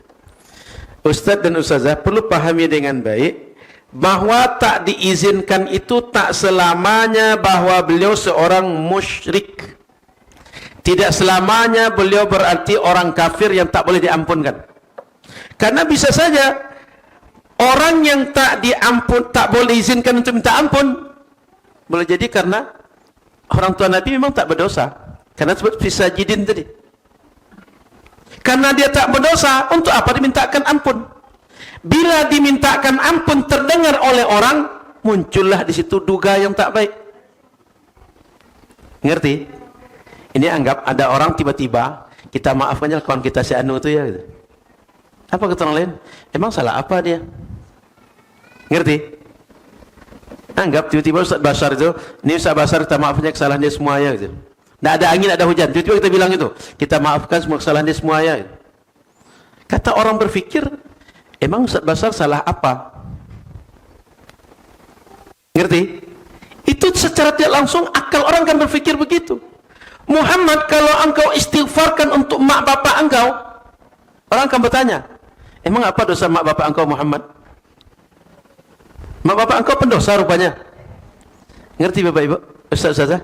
Ustadz dan ustazah perlu pahami dengan baik bahwa tak diizinkan itu tak selamanya bahwa beliau seorang musyrik. Tidak selamanya beliau berarti orang kafir yang tak boleh diampunkan. Karena bisa saja orang yang tak boleh izinkan untuk minta ampun, boleh jadi karena orang tua Nabi memang tak berdosa. Karena sebut fisajidin tadi. Karena dia tak berdosa, untuk apa dimintakan ampun? Bila dimintakan ampun terdengar oleh orang, muncullah di situ duga yang tak baik. Ngerti? Ini anggap ada orang tiba-tiba, kita maafkan aja kawan kita si Anu itu ya. Gitu. Apa kata orang lain? Emang salah apa dia? Ngerti? Anggap tiba-tiba Ustaz Basar itu, ini Ustaz Basar kita maafkan kesalahan dia semua ya. Gitu. Tidak ada angin, ada hujan. Tiba-tiba kita bilang itu, kita maafkan semua kesalahan dia semua ya. Gitu. Kata orang berfikir, emang Ustaz Basar salah apa? Ngerti? Itu secara tidak langsung akal orang kan berfikir begitu. Muhammad, kalau engkau istighfarkan untuk mak bapak engkau, orang akan bertanya, emang apa dosa mak bapak engkau Muhammad? Mak bapak engkau pendosa rupanya. Ngerti Bapak Ibu? Ustaz-ustazah?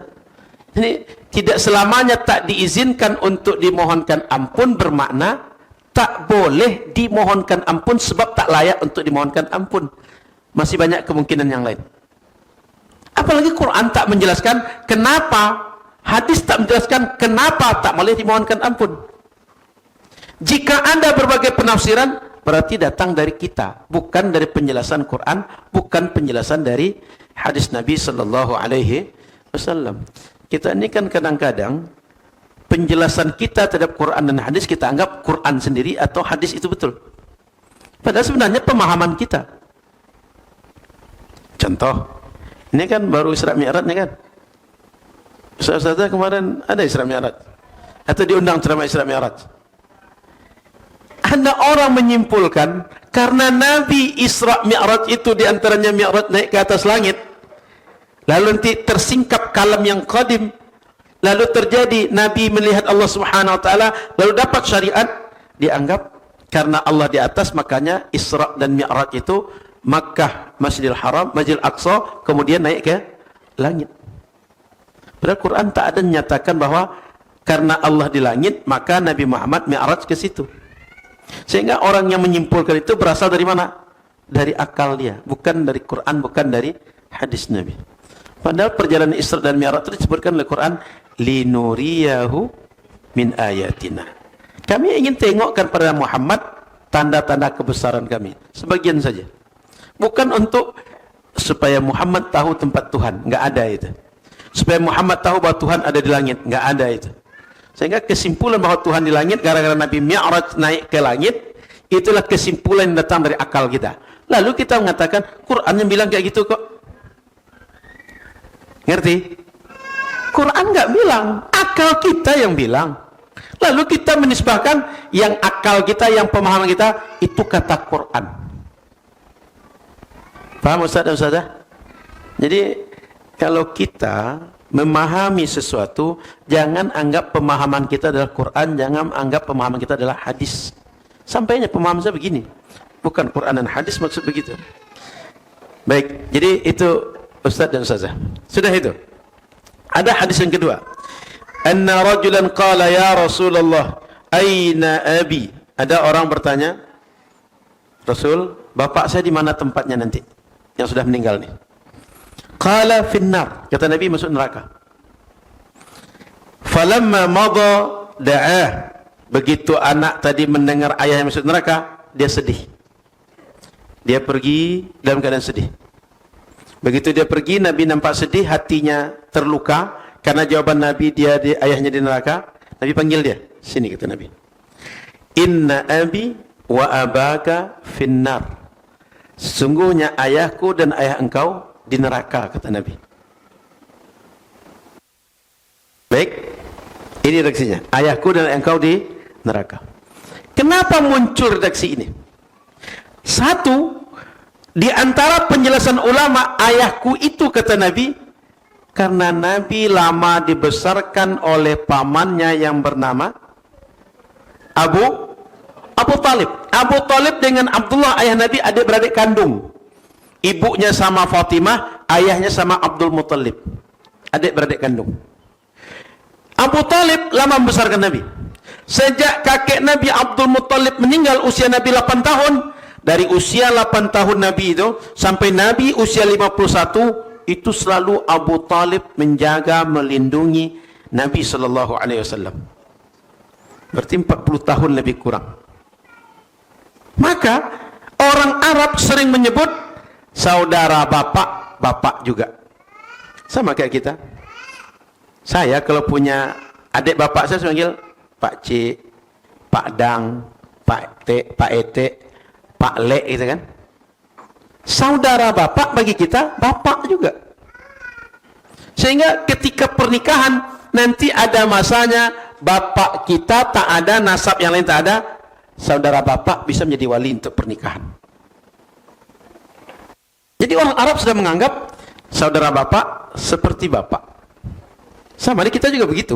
Ini tidak selamanya tak diizinkan untuk dimohonkan ampun bermakna tak boleh dimohonkan ampun sebab tak layak untuk dimohonkan ampun. Masih banyak kemungkinan yang lain. Apalagi Quran tak menjelaskan kenapa, hadis tak menjelaskan kenapa tak boleh dimohonkan ampun. Jika ada berbagai penafsiran, berarti datang dari kita, bukan dari penjelasan Quran, bukan penjelasan dari hadis Nabi sallallahu alaihi wasallam. Kita ini kan kadang-kadang penjelasan kita terhadap Quran dan hadis kita anggap Quran sendiri atau hadis itu betul. Padahal sebenarnya pemahaman kita. Contoh, ini kan baru Isra Mi'raj nih kan. Ustaz-ustazah kemarin ada Isra Mi'raj atau diundang ceramah Isra Mi'raj. Ada orang menyimpulkan karena Nabi Isra Mi'raj itu diantaranya Mi'raj naik ke atas langit, lalu nanti tersingkap kalam yang qadim, lalu terjadi Nabi melihat Allah Subhanahu Wa Taala, lalu dapat syariat, dianggap karena Allah di atas makanya Isra dan Mi'raj itu Makkah, Masjidil Haram, Masjidil Aqsa, kemudian naik ke langit. Padahal Quran tak ada menyatakan bahwa karena Allah di langit, maka Nabi Muhammad mi'raj ke situ. Sehingga orang yang menyimpulkan itu berasal dari mana? Dari akal dia, bukan dari Quran, bukan dari hadis Nabi. Padahal perjalanan Isra dan Mi'raj itu disebutkan oleh Quran, linuriyahu min ayatina. Kami ingin tengokkan pada Muhammad tanda-tanda kebesaran kami, sebagian saja. Bukan untuk supaya Muhammad tahu tempat Tuhan, enggak ada itu. Supaya Muhammad tahu bahwa Tuhan ada di langit, enggak ada itu. Sehingga kesimpulan bahwa Tuhan di langit gara-gara Nabi Mi'raj naik ke langit, itulah kesimpulan yang datang dari akal kita. Lalu kita mengatakan Quran yang bilang kayak gitu kok. Ngerti? Quran enggak bilang, akal kita yang bilang. Lalu kita menisbahkan yang akal kita, yang pemahaman kita itu kata Quran. Paham Ustaz dan Ustazah? Jadi kalau kita memahami sesuatu, jangan anggap pemahaman kita adalah Quran, jangan anggap pemahaman kita adalah hadis. Sampainya pemahaman saya begini, bukan Quran dan hadis maksud begitu. Baik, jadi itu Ustaz dan Ustazah. Sudah itu. Ada hadis yang kedua. Anna rajulan qala ya Rasulullah, aina abi? Ada orang bertanya, Rasul, bapak saya di mana tempatnya nanti? Yang sudah meninggal nih. Qala finnar, kata Nabi masuk neraka. Falamma madha da'ah. Begitu anak tadi mendengar ayahnya masuk neraka, dia sedih. Dia pergi dalam keadaan sedih. Begitu dia pergi, Nabi nampak sedih, hatinya terluka karena jawaban Nabi ayahnya di neraka. Nabi panggil dia, sini kata Nabi. Inna abi wa abaka finnar. Sesungguhnya ayahku dan ayah engkau di neraka, kata Nabi. Baik, ini redaksinya. Ayahku dan ayah engkau di neraka. Kenapa muncul redaksi ini? Satu, di antara penjelasan ulama, ayahku itu kata Nabi, karena Nabi lama dibesarkan oleh pamannya yang bernama Abu Talib. Abu Talib dengan Abdullah ayah Nabi adik-beradik kandung. Ibunya sama Fatimah, ayahnya sama Abdul Muttalib. Adik-beradik kandung. Abu Talib lama membesarkan Nabi. Sejak kakek Nabi Abdul Muttalib meninggal usia Nabi 8 tahun, dari usia 8 tahun Nabi itu sampai Nabi usia 51, itu selalu Abu Talib menjaga, melindungi Nabi SAW. Berarti 40 tahun lebih kurang. Maka orang Arab sering menyebut saudara bapak, bapak juga. Sama kayak kita. Saya kalau punya adik bapak saya panggil Pak C, Pak Dang, Pak T, Pak Ete, Pak Le, gitu kan. Saudara bapak bagi kita bapak juga. Sehingga ketika pernikahan nanti ada masanya bapak kita tak ada, nasab yang lain tak ada, saudara bapak bisa menjadi wali untuk pernikahan. Jadi orang Arab sudah menganggap saudara bapak seperti bapak. Sama di kita juga begitu.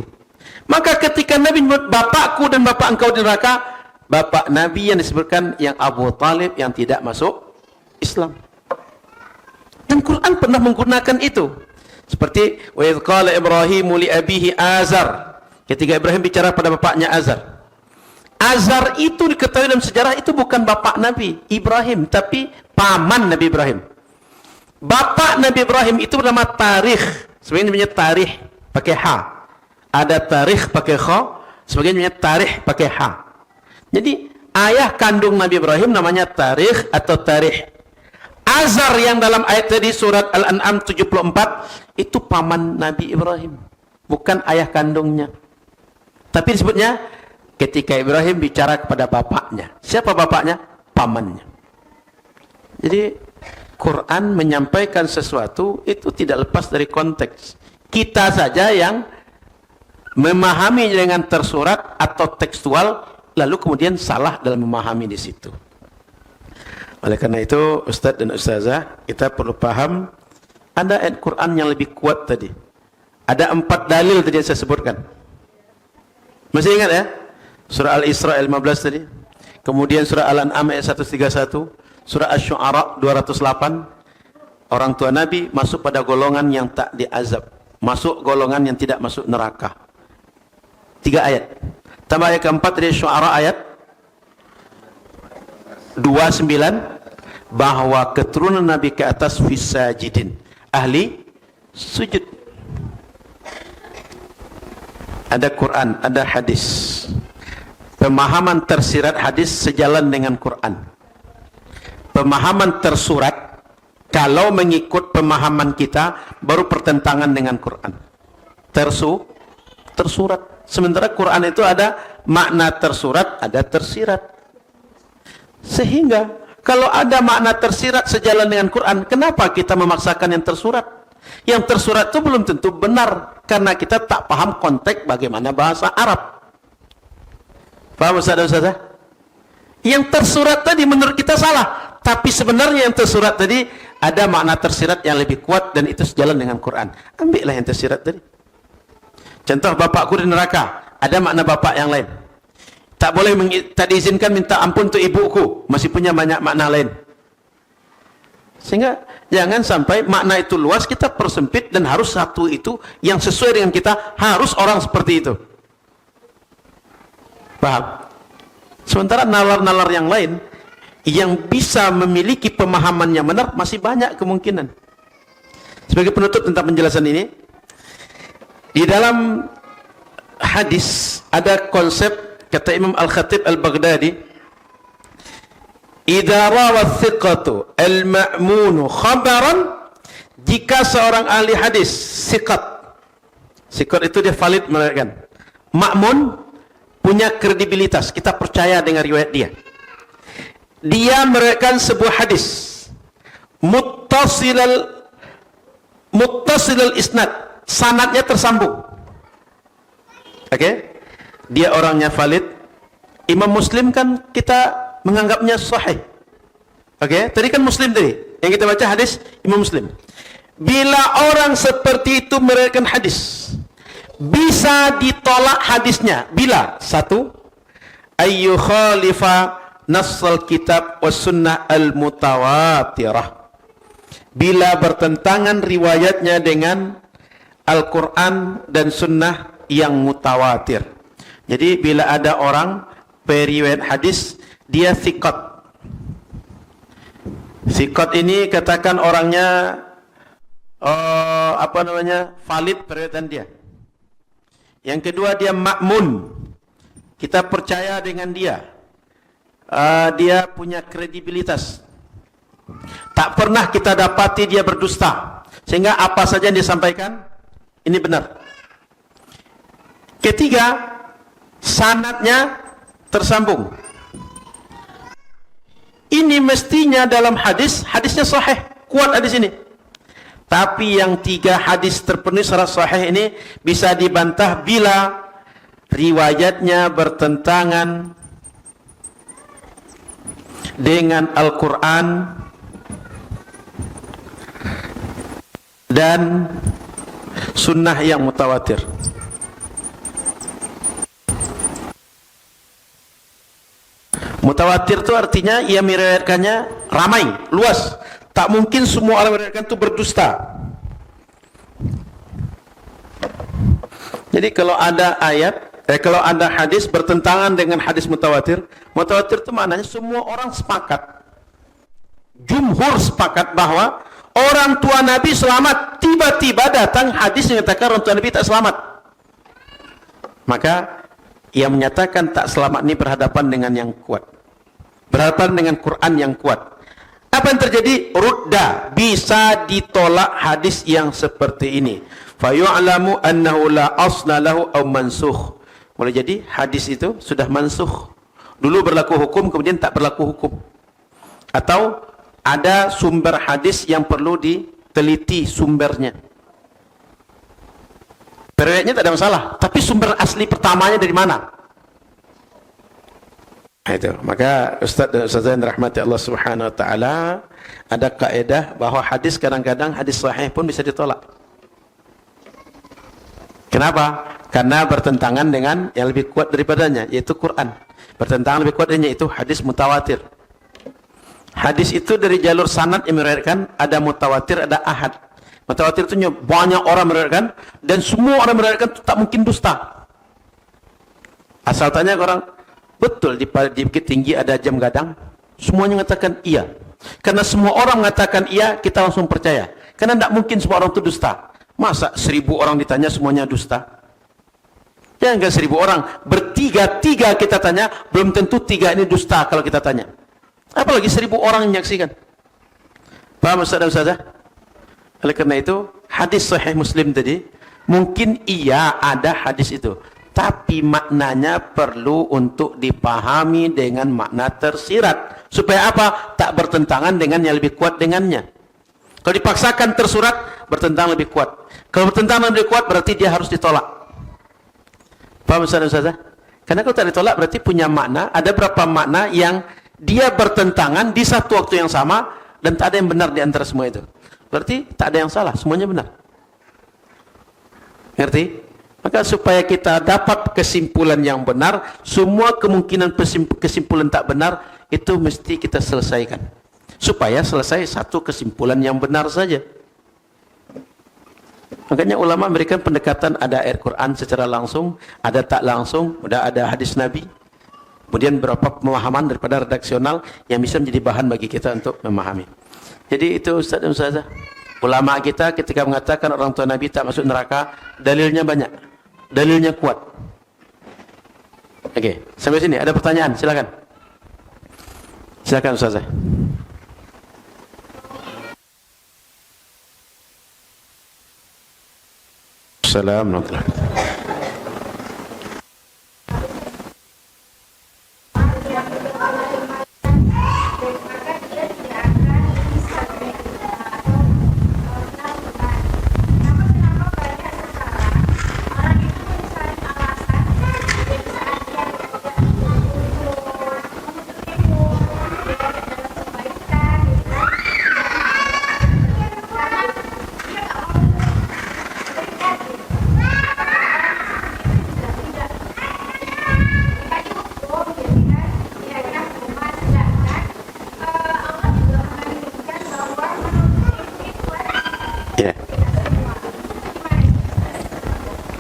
Maka ketika Nabi menyebut bapakku dan bapak engkau di neraka, bapak Nabi yang disebutkan yang Abu Talib yang tidak masuk Islam. Dan Quran pernah menggunakan itu. Seperti wa idz qala Ibrahimu li abihi Azar. Ketika Ibrahim bicara pada bapaknya Azar. Azar itu diketahui dalam sejarah itu bukan bapak Nabi Ibrahim, tapi paman Nabi Ibrahim. Bapak Nabi Ibrahim itu bernama Tarikh. Sebenarnya namanya Tarikh pakai H. Ada Tarikh pakai Kha, sebagian namanya Tarikh pakai H. Jadi ayah kandung Nabi Ibrahim namanya Tarikh atau Tarikh. Azar yang dalam ayat tadi surat Al-An'am 74 itu paman Nabi Ibrahim, bukan ayah kandungnya. Tapi disebutnya ketika Ibrahim bicara kepada bapaknya. Siapa bapaknya? Pamannya. Jadi Quran menyampaikan sesuatu itu tidak lepas dari konteks. Kita saja yang memahami dengan tersurat atau tekstual, lalu kemudian salah dalam memahami di situ. Oleh karena itu, Ustaz dan Ustazah, kita perlu paham ada ayat Quran yang lebih kuat tadi. Ada 4 dalil tadi yang saya sebutkan. Masih ingat ya? Surah Al-Isra ayat 15 tadi. Kemudian surah Al-An'am ayat 131, surah Asy-Syu'ara 208. orang tua Nabi masuk pada golongan yang tak diazab, masuk golongan yang tidak masuk neraka. 3 ayat. Tambah ayat keempat dari Syu'ara ayat 29, bahwa keturunan Nabi ke atas fisajidin, ahli sujud. Ada Quran, ada hadis. Pemahaman tersirat hadis sejalan dengan Quran. Pemahaman tersurat, kalau mengikut pemahaman kita, baru pertentangan dengan Quran. Tersurat. Sementara Quran itu ada makna tersurat, ada tersirat. Sehingga kalau ada makna tersirat sejalan dengan Quran, kenapa kita memaksakan yang tersurat? Yang tersurat itu belum tentu benar, karena kita tak paham konteks bagaimana bahasa Arab. Paham Ustaz? Yang tersurat tadi menurut kita salah, tapi sebenarnya yang tersurat tadi ada makna tersirat yang lebih kuat, dan itu sejalan dengan Quran. Ambillah yang tersirat tadi. Contoh, bapakku di neraka, ada makna bapak yang lain. Tak boleh tak diizinkan minta ampun untuk ibuku, masih punya banyak makna lain. Sehingga jangan sampai makna itu luas kita persempit, dan harus satu itu yang sesuai dengan kita, harus orang seperti itu. Paham? Sementara nalar-nalar yang lain yang bisa memiliki pemahaman yang benar masih banyak kemungkinan. Sebagai penutup tentang penjelasan ini, di dalam hadis ada konsep, kata Imam Al-Khatib Al-Baghdadi, idza rawa thiqatu al-ma'munu khabaran, jika seorang ahli hadis siqat itu dia valid meriwayatkan, ma'mun punya kredibilitas, kita percaya dengan riwayat dia meriwayatkan sebuah hadis muttasilal isnad, sanadnya tersambung. Dia orangnya valid. Imam Muslim kan kita menganggapnya sahih. Tadi kan Muslim tadi yang kita baca hadis Imam Muslim. Bila orang seperti itu meriwayatkan hadis, bisa ditolak hadisnya bila satu, ayyu khalifa nassal kitab was sunnah al mutawatirah, bila bertentangan riwayatnya dengan Al-Quran dan sunnah yang mutawatir. Jadi bila ada orang periwayat hadis, dia thiqat. Thiqat ini katakan orangnya valid periwayatan dia. Yang kedua, dia ma'mun, kita percaya dengan dia. Dia punya kredibilitas, tak pernah kita dapati dia berdusta, sehingga apa saja yang disampaikan ini benar. Ketiga, sanadnya tersambung. Ini mestinya dalam hadisnya sahih, kuat hadis ini. Tapi yang 3 hadis terpenuhi syarat sahih ini bisa dibantah bila riwayatnya bertentangan dengan Al-Quran dan sunnah yang mutawatir. Mutawatir itu artinya ia meriwayatkannya ramai, luas. Tak mungkin semua orang meriwayatkan itu berdusta. Jadi kalau ada kalau ada hadis bertentangan dengan hadis mutawatir, mutawatir itu maknanya semua orang sepakat, jumhur sepakat bahwa orang tua Nabi selamat. Tiba-tiba datang hadis yang menyatakan orang tua Nabi tak selamat, maka ia menyatakan tak selamat ini berhadapan dengan yang kuat, berhadapan dengan Quran yang kuat. Apa yang terjadi? Rudda, bisa ditolak hadis yang seperti ini. Fayu'lamu annahu la asla lahu aw mansukh. Boleh jadi hadis itu sudah mansukh, dulu berlaku hukum kemudian tak berlaku hukum, atau ada sumber hadis yang perlu diteliti sumbernya. Periwayatnya tak ada masalah, tapi sumber asli pertamanya dari mana? Itu. Maka Ustaz dan Ustazah yang dirahmati Allah Subhanahu wa taala, ada kaidah bahwa hadis kadang-kadang hadis sahih pun bisa ditolak. Kenapa? Karena bertentangan dengan yang lebih kuat daripadanya, yaitu Quran. Bertentangan lebih kuat dengannya, yaitu hadis mutawatir. Hadis itu dari jalur sanad yang meriwayatkan, ada mutawatir, ada ahad. Mutawatir itu banyak orang meriwayatkan, dan semua orang meriwayatkan itu tak mungkin dusta. Asal tanya ke orang, betul di Bukit Tinggi ada jam gadang? Semuanya mengatakan iya. Karena semua orang mengatakan iya, kita langsung percaya. Karena tidak mungkin semua orang itu dusta. Masa 1000 orang ditanya semuanya dusta? Jangan ke 1000 orang, bertiga-tiga kita tanya, belum tentu 3 ini dusta kalau kita tanya. Apalagi 1000 orang yang menyaksikan. Paham Ustaz dan Ustazah? Oleh karena itu, hadis Sahih Muslim tadi, mungkin iya ada hadis itu. Tapi maknanya perlu untuk dipahami dengan makna tersirat. Supaya apa? Tak bertentangan dengan yang lebih kuat dengannya. Kalau dipaksakan tersurat, bertentangan lebih kuat. Kalau bertentangan lebih kuat, berarti dia harus ditolak. Paham Ustaz dan Ustazah? Karena kalau tak ditolak, berarti punya makna. Ada berapa makna yang dia bertentangan di satu waktu yang sama, dan tak ada yang benar di antara semua itu. Berarti tak ada yang salah, semuanya benar. Ngerti? Maka supaya kita dapat kesimpulan yang benar, semua kemungkinan kesimpulan tak benar, itu mesti kita selesaikan. Supaya selesai satu kesimpulan yang benar saja. Makanya ulama memberikan pendekatan, ada ayat Quran secara langsung, ada tak langsung, ada hadis Nabi. Kemudian beberapa pemahaman daripada redaksional yang bisa menjadi bahan bagi kita untuk memahami. Jadi itu Ustaz dan Ustazah. Ulama kita ketika mengatakan orang tua Nabi tak masuk neraka, dalilnya banyak. Dalilnya kuat. Oke, sampai sini ada pertanyaan, silakan. Silakan Ustazah. Assalamualaikum warahmatullahi wabarakatuh.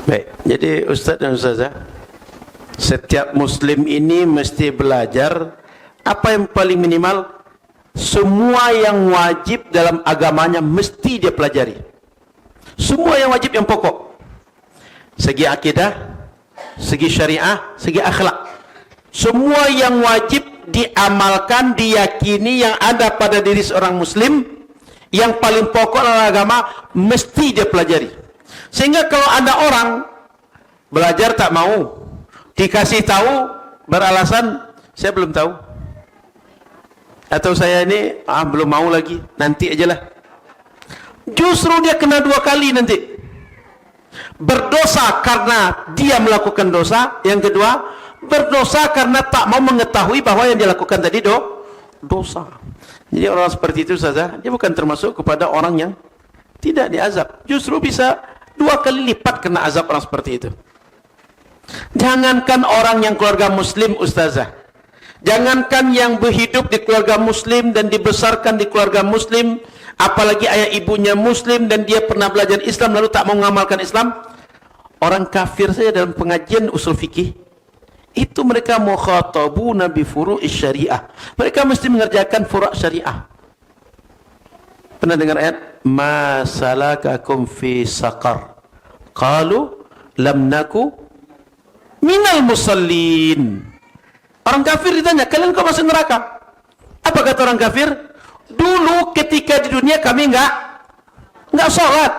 Baik, jadi Ustaz dan Ustazah, setiap Muslim ini mesti belajar apa yang paling minimal, semua yang wajib dalam agamanya mesti dia pelajari. Semua yang wajib yang pokok. Segi akidah, segi syariah, segi akhlak. Semua yang wajib diamalkan, diyakini yang ada pada diri seorang Muslim, yang paling pokok dalam agama mesti dia pelajari. Sehingga kalau ada orang belajar tak mau, dikasih tahu beralasan saya belum tahu, atau saya ini belum mau lagi, nanti ajalah. Justru dia kena 2 kali nanti. Berdosa karena dia melakukan dosa, yang kedua berdosa karena tak mau mengetahui bahwa yang dia lakukan tadi dosa. Jadi orang seperti itu saja, dia bukan termasuk kepada orang yang tidak diazab. Justru bisa 2 kali lipat kena azab orang seperti itu. Jangankan orang yang keluarga Muslim, Ustazah, jangankan yang berhidup di keluarga Muslim dan dibesarkan di keluarga Muslim, apalagi ayah ibunya Muslim dan dia pernah belajar Islam lalu tak mau mengamalkan Islam. Orang kafir saja dalam pengajian usul fikih itu mereka mukhatabuna bi furu'is syariah. Mereka mesti mengerjakan furu' syariah. Pernah dengar ayat ma salakakum fi saqar qalu lam naku minal musallin. Orang kafir ditanya, kalian kok masuk neraka? Apa kata orang kafir? Dulu ketika di dunia kami enggak sholat.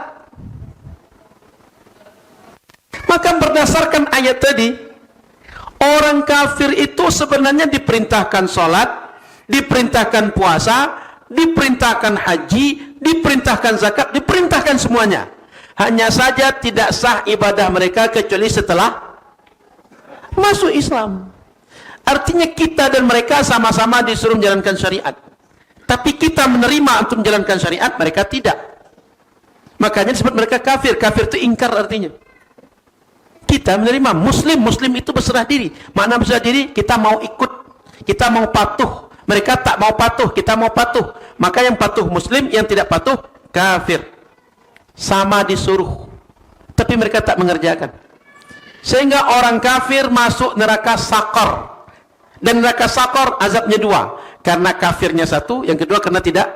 Maka berdasarkan ayat tadi, orang kafir itu sebenarnya diperintahkan sholat, diperintahkan puasa, diperintahkan haji, diperintahkan zakat, diperintahkan semuanya. Hanya saja tidak sah ibadah mereka kecuali setelah masuk Islam. Artinya kita dan mereka sama-sama disuruh menjalankan syariat. Tapi kita menerima untuk menjalankan syariat, mereka tidak. Makanya disebut mereka kafir. Kafir itu ingkar artinya. Kita menerima. Muslim itu berserah diri. Makna berserah diri, kita mau ikut, kita mau patuh, Mereka tak mau patuh, kita mau patuh. Maka yang patuh Muslim, yang tidak patuh kafir. Sama disuruh. Tapi mereka tak mengerjakan. Sehingga orang kafir masuk neraka sakor. Dan neraka sakor azabnya dua. Karena kafirnya satu, yang kedua karena tidak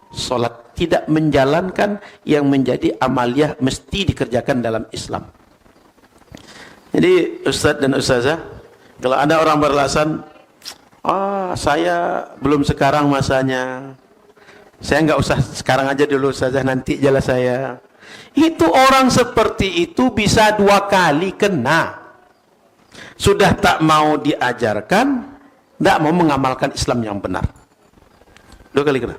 sholat. Tidak menjalankan yang menjadi amaliyah mesti dikerjakan dalam Islam. Jadi Ustadz dan Ustazah, kalau ada orang beralasan, saya belum sekarang masanya, saya nggak usah sekarang aja dulu Ustazah, nanti jelas saya. Itu orang seperti itu bisa 2 kali kena. Sudah tak mau diajarkan, tak mau mengamalkan Islam yang benar. 2 kali kena.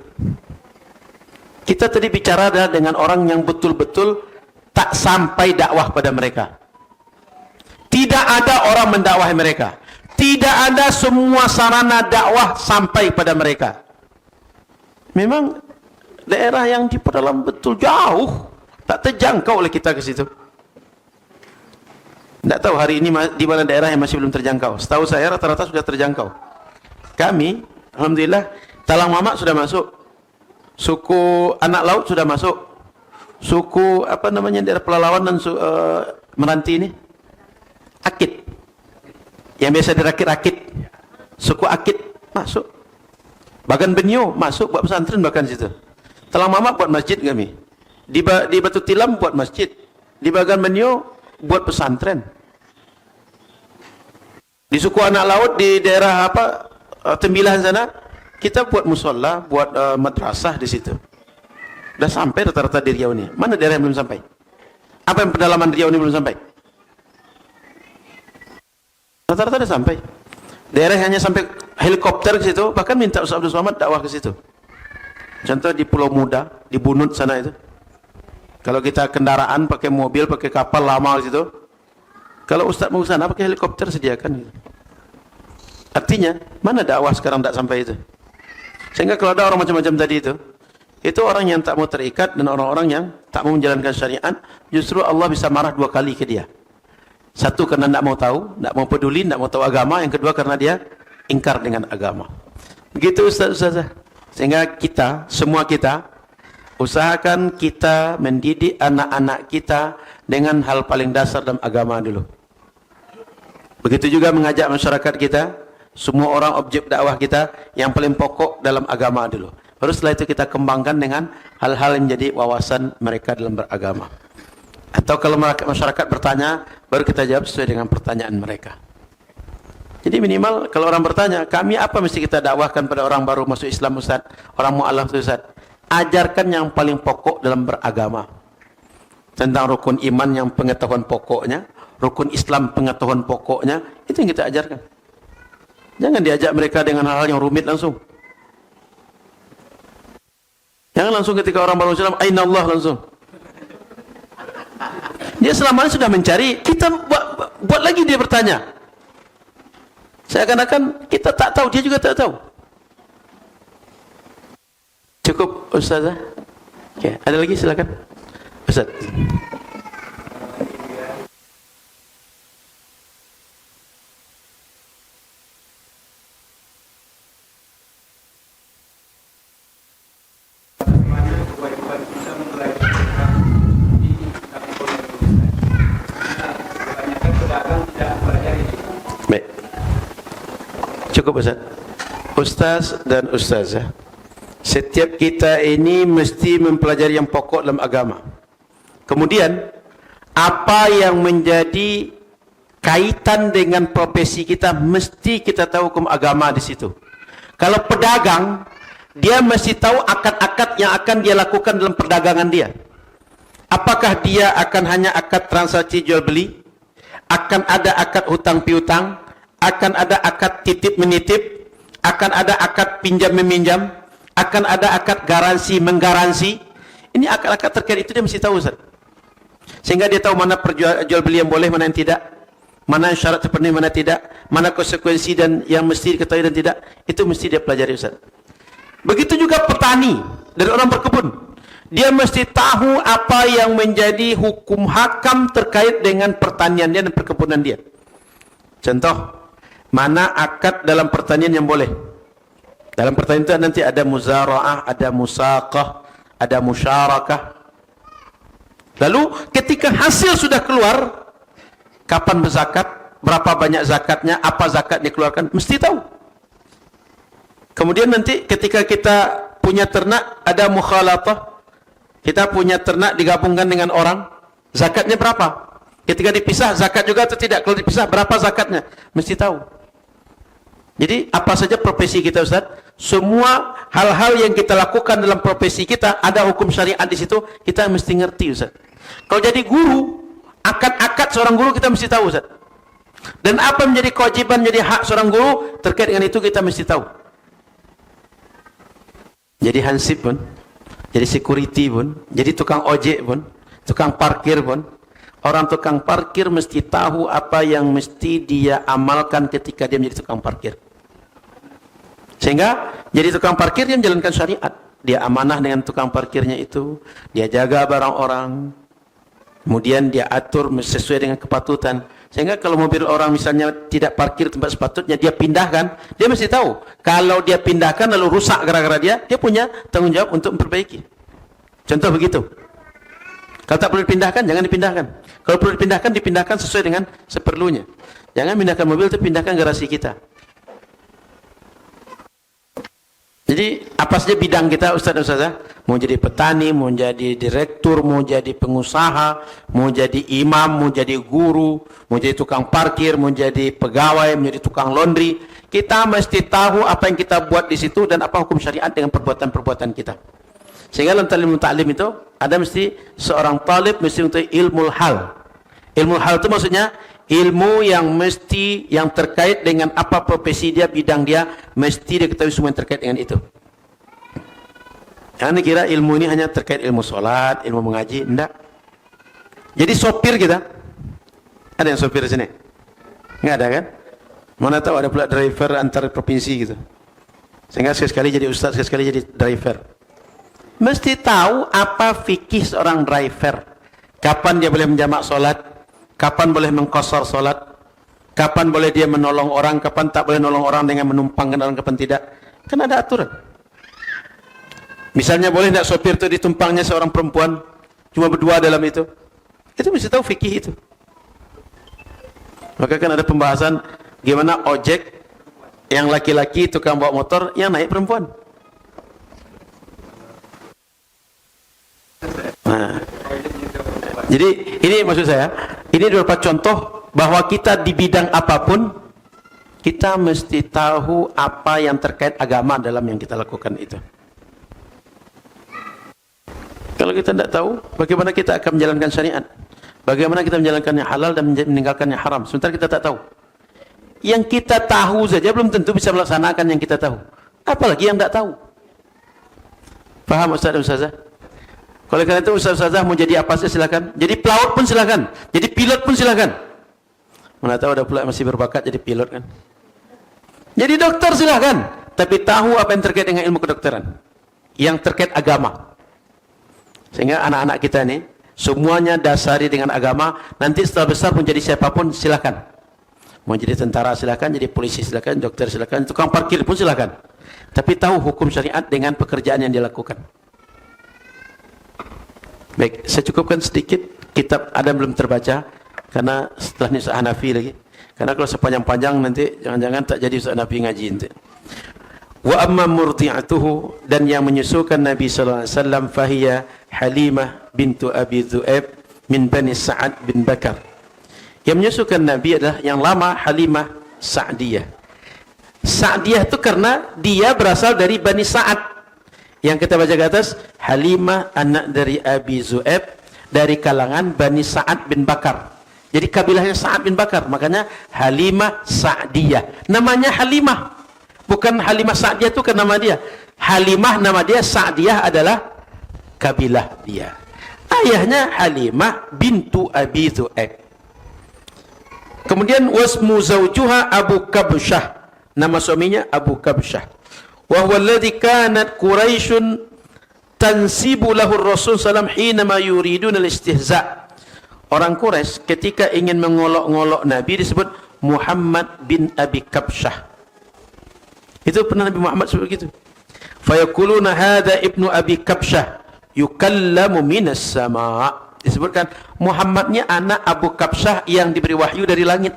Kita tadi bicara dengan orang yang betul-betul tak sampai dakwah pada mereka. Tidak ada orang mendakwahi mereka. Tidak ada semua sarana dakwah sampai pada mereka. Memang daerah yang di pedalam betul jauh, tak terjangkau oleh kita ke situ. Tidak tahu hari ini di mana daerah yang masih belum terjangkau. Setahu saya rata-rata sudah terjangkau. Kami, alhamdulillah, Talang Mamak sudah masuk. Suku Anak Laut sudah masuk. Suku apa namanya daerah Pelalawan dan Meranti ini, Akit. Yang biasa dirakit-rakit. Suku Akit masuk. Bagan Benyo masuk buat pesantren bahkan situ. Talang Mamak buat masjid kami. Di Batu Tilam buat masjid. Di Bagan Benyo buat pesantren. Di suku Anak Laut di daerah Tembilahan sana kita buat musola, buat madrasah di situ. Sudah sampai rata-rata di Riau ini. Mana daerah yang belum sampai? Apa yang pedalaman Riau ini belum sampai? Rata-rata sudah sampai. Daerah hanya sampai helikopter ke situ, bahkan minta Ustaz Abdul Somad dakwah ke situ. Contoh di Pulau Muda, di Bunut sana itu. Kalau kita kendaraan pakai mobil, pakai kapal lama ke situ. Kalau Ustaz mau ke sana pakai helikopter sediakan gitu. Artinya, mana dakwah sekarang tak sampai itu? Sehingga kalau ada orang macam-macam tadi itu orang yang tak mau terikat dan orang-orang yang tak mau menjalankan syariat, justru Allah bisa marah 2 kali ke dia. Satu karena tak mau tahu, tak mau peduli, tak mau tahu agama. Yang kedua karena dia ingkar dengan agama. Begitu Ustaz-Ustazah. Sehingga kita, semua kita, usahakan kita mendidik anak-anak kita dengan hal paling dasar dalam agama dulu. Begitu juga mengajak masyarakat kita, semua orang objek dakwah kita yang paling pokok dalam agama dulu. Baru setelah itu kita kembangkan dengan hal-hal yang menjadi wawasan mereka dalam beragama. Atau kalau masyarakat bertanya, baru kita jawab sesuai dengan pertanyaan mereka. Jadi minimal kalau orang bertanya, kami apa mesti kita dakwahkan pada orang baru masuk Islam Ustaz, orang mu'alaf Ustaz? Ajarkan yang paling pokok dalam beragama. Tentang rukun iman yang pengetahuan pokoknya, rukun Islam pengetahuan pokoknya, itu yang kita ajarkan. Jangan diajak mereka dengan hal-hal yang rumit langsung. Jangan langsung ketika orang baru Islam, Aina Allah langsung. Dia selama ini sudah mencari, kita buat lagi dia bertanya. Seakan-akan kita tak tahu, dia juga tak tahu. Cukup Ustazah? Oke, ada lagi silakan. Ustaz. Baik. Cukup Ustaz. Ustaz dan Ustazah, setiap kita ini mesti mempelajari yang pokok dalam agama. Kemudian apa yang menjadi kaitan dengan profesi kita, mesti kita tahu hukum agama di situ. Kalau pedagang, dia mesti tahu akad-akad yang akan dia lakukan dalam perdagangan dia. Apakah dia akan hanya akad transaksi jual beli, akan ada akad hutang piutang, akan ada akad titip menitip, akan ada akad pinjam meminjam, akan ada akad garansi menggaransi. Ini akad-akad terkait itu dia mesti tahu Ustaz. Sehingga dia tahu mana jual beli yang boleh, mana yang tidak, mana yang syarat terpenuhi, mana tidak, mana konsekuensi dan yang mesti diketahui dan tidak. Itu mesti dia pelajari Ustaz. Begitu juga petani dan orang berkebun. Dia mesti tahu apa yang menjadi hukum hakam terkait dengan pertanian dia dan perkebunan dia. Contoh, mana akad dalam pertanian yang boleh, Dalam pertanian itu nanti ada muzara'ah, ada musaqah, ada musyarakah. Lalu ketika hasil sudah keluar, kapan berzakat, berapa banyak zakatnya, apa zakat dikeluarkan, mesti tahu. Kemudian nanti ketika kita punya ternak, ada mukhalatah. Kita punya ternak digabungkan dengan orang, zakatnya berapa? Ketika dipisah, zakat juga atau tidak? Kalau dipisah, berapa zakatnya? Mesti tahu. Jadi apa saja profesi kita, Ustaz? Semua hal-hal yang kita lakukan dalam profesi kita, ada hukum syariat di situ, kita mesti ngerti, Ustaz. Kalau jadi guru, akad-akad seorang guru kita mesti tahu, Ustaz. Dan apa menjadi kewajiban, menjadi hak seorang guru, terkait dengan itu kita mesti tahu. Jadi hansip pun, jadi security pun, jadi tukang ojek pun, tukang parkir pun, orang tukang parkir mesti tahu apa yang mesti dia amalkan ketika dia menjadi tukang parkir. Sehingga jadi tukang parkir dia menjalankan syariat. Dia amanah dengan tukang parkirnya itu, dia jaga barang orang, kemudian dia atur sesuai dengan kepatutan. Sehingga kalau mobil orang misalnya tidak parkir tempat sepatutnya, dia pindahkan, dia mesti tahu. Kalau dia pindahkan lalu rusak gara-gara dia punya tanggung jawab untuk memperbaiki. Contoh begitu. Kalau tak perlu dipindahkan, jangan dipindahkan. Kalau perlu dipindahkan, dipindahkan sesuai dengan seperlunya. Jangan pindahkan mobil, itu pindahkan garasi kita. Jadi apa saja bidang kita, Ustaz-Ustazah, mau jadi petani, mau jadi direktur, mau jadi pengusaha, mau jadi imam, mau jadi guru, mau jadi tukang parkir, mau jadi pegawai, mau jadi tukang laundry, kita mesti tahu apa yang kita buat di situ dan apa hukum syariat dengan perbuatan-perbuatan kita. Sehingga dalam ta'lim itu ada mesti seorang talib mesti untuk ilmu hal. Ilmu hal itu maksudnya ilmu yang mesti, yang terkait dengan apa profesi dia, bidang dia, mesti dia ketahui semua yang terkait dengan itu. Jangan dikira ilmu ini hanya terkait ilmu sholat, ilmu mengaji, enggak. Jadi sopir kita, ada yang sopir di sini? Enggak ada kan? Mana tahu ada pula driver antar provinsi gitu. Sehingga sekali jadi ustaz, sekali jadi driver. Mesti tahu apa fikih seorang driver. Kapan dia boleh menjamak sholat, kapan boleh mengqasar sholat, kapan boleh dia menolong orang, kapan tak boleh menolong orang dengan menumpangkan orang, kapan tidak. Kan ada aturan. Misalnya boleh tidak sopir itu ditumpangnya seorang perempuan, cuma berdua dalam itu. Itu mesti tahu fikih itu. Maka kan ada pembahasan gimana ojek yang laki-laki tukang bawa motor yang naik perempuan. Nah, jadi ini maksud saya, ini beberapa contoh bahwa kita di bidang apapun kita mesti tahu apa yang terkait agama dalam yang kita lakukan itu. Kalau kita tidak tahu, bagaimana kita akan menjalankan syariat? Bagaimana kita menjalankan yang halal dan meninggalkan yang haram? Sementara kita tak tahu. Yang kita tahu saja belum tentu bisa melaksanakan yang kita tahu. Apalagi yang tidak tahu. Faham Ustaz dan Ustazah? Kalau karena itu Ustaz-Ustazah mau jadi apa saja silakan. Jadi pelaut pun silakan. Jadi pilot pun silakan. Mana tahu ada pula masih berbakat jadi pilot kan. Jadi dokter silakan. Tapi tahu apa yang terkait dengan ilmu kedokteran. Yang terkait agama. Sehingga anak-anak kita ini semuanya dasari dengan agama. Nanti setelah besar pun jadi siapapun silakan. Mau jadi tentara silakan, jadi polisi silakan, dokter silakan, tukang parkir pun silakan. Tapi tahu hukum syariat dengan pekerjaan yang dia lakukan. Baik, saya cukupkan sedikit. Kitab ada belum terbaca karena setelah ini Ustaz Hanafi lagi. Karena kalau sepanjang-panjang nanti jangan-jangan tak jadi Ustaz Hanafi ngaji nanti. Wa amma murdi'atuhu, dan yang menyusukan Nabi sallallahu alaihi wasallam fahiya Halimah bintu Abi Dhu'aib min Bani Sa'ad bin Bakar. Yang menyusukan Nabi adalah yang lama Halimah Sa'diyah. Sa'diyah itu karena dia berasal dari Bani Sa'ad. Yang kita baca ke atas, Halimah anak dari Abi Dhu'aib dari kalangan Bani Sa'ad bin Bakar. Jadi kabilahnya Sa'ad bin Bakar, makanya Halimah Sa'diyah. Namanya Halimah. Bukan Halimah Sa'diyah itu kan nama dia. Halimah nama dia, Sa'diyah adalah kabilah dia. Ayahnya Halimah bintu Abi Dhu'aib. Kemudian wasmu zawjuha Abu Kabsyah. Nama suaminya Abu Kabsyah. Wa huwa alladhi kanat Quraisyun tansibu lahu Rasul sallam hinama yuridun al-istihza. Orang Quraisy ketika ingin mengolok-ngolok Nabi disebut Muhammad bin Abi Kabsyah. Itu pernah Nabi Muhammad sebut begitu. Fayaquluna hadza ibnu Abi Kabsyah yukallamu minas sama'. Disebutkan Muhammadnya anak Abu Kabsyah yang diberi wahyu dari langit.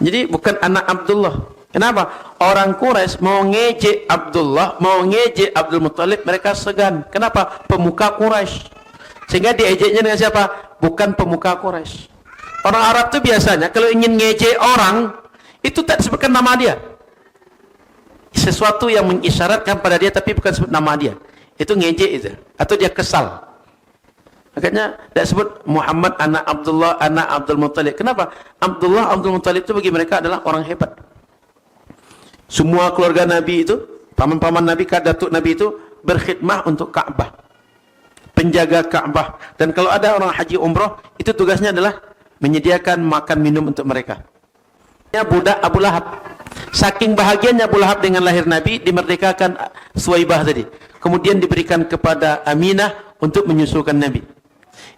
Jadi bukan anak Abdullah. Kenapa? Orang Quraisy mau ngejek Abdullah, mau ngejek Abdul Muttalib, mereka segan. Kenapa? Pemuka Quraisy. Sehingga diejeknya dengan siapa? Bukan pemuka Quraisy. Orang Arab itu biasanya kalau ingin ngejek orang, itu tak disebutkan nama dia. Sesuatu yang mengisyaratkan pada dia tapi bukan sebut nama dia. Itu ngejek itu. Atau dia kesal. Makanya tidak sebut Muhammad anak Abdullah anak Abdul Muttalib. Kenapa? Abdullah Abdul Muttalib itu bagi mereka adalah orang hebat. Semua keluarga Nabi itu, paman-paman Nabi, datuk Nabi itu berkhidmah untuk Ka'bah, penjaga Ka'bah. Dan kalau ada orang haji umroh, itu tugasnya adalah menyediakan makan minum untuk mereka. Budak Abu Lahab, saking bahagianya Abu Lahab dengan lahir Nabi, dimerdekakan Suwaibah tadi, kemudian diberikan kepada Aminah untuk menyusukan Nabi.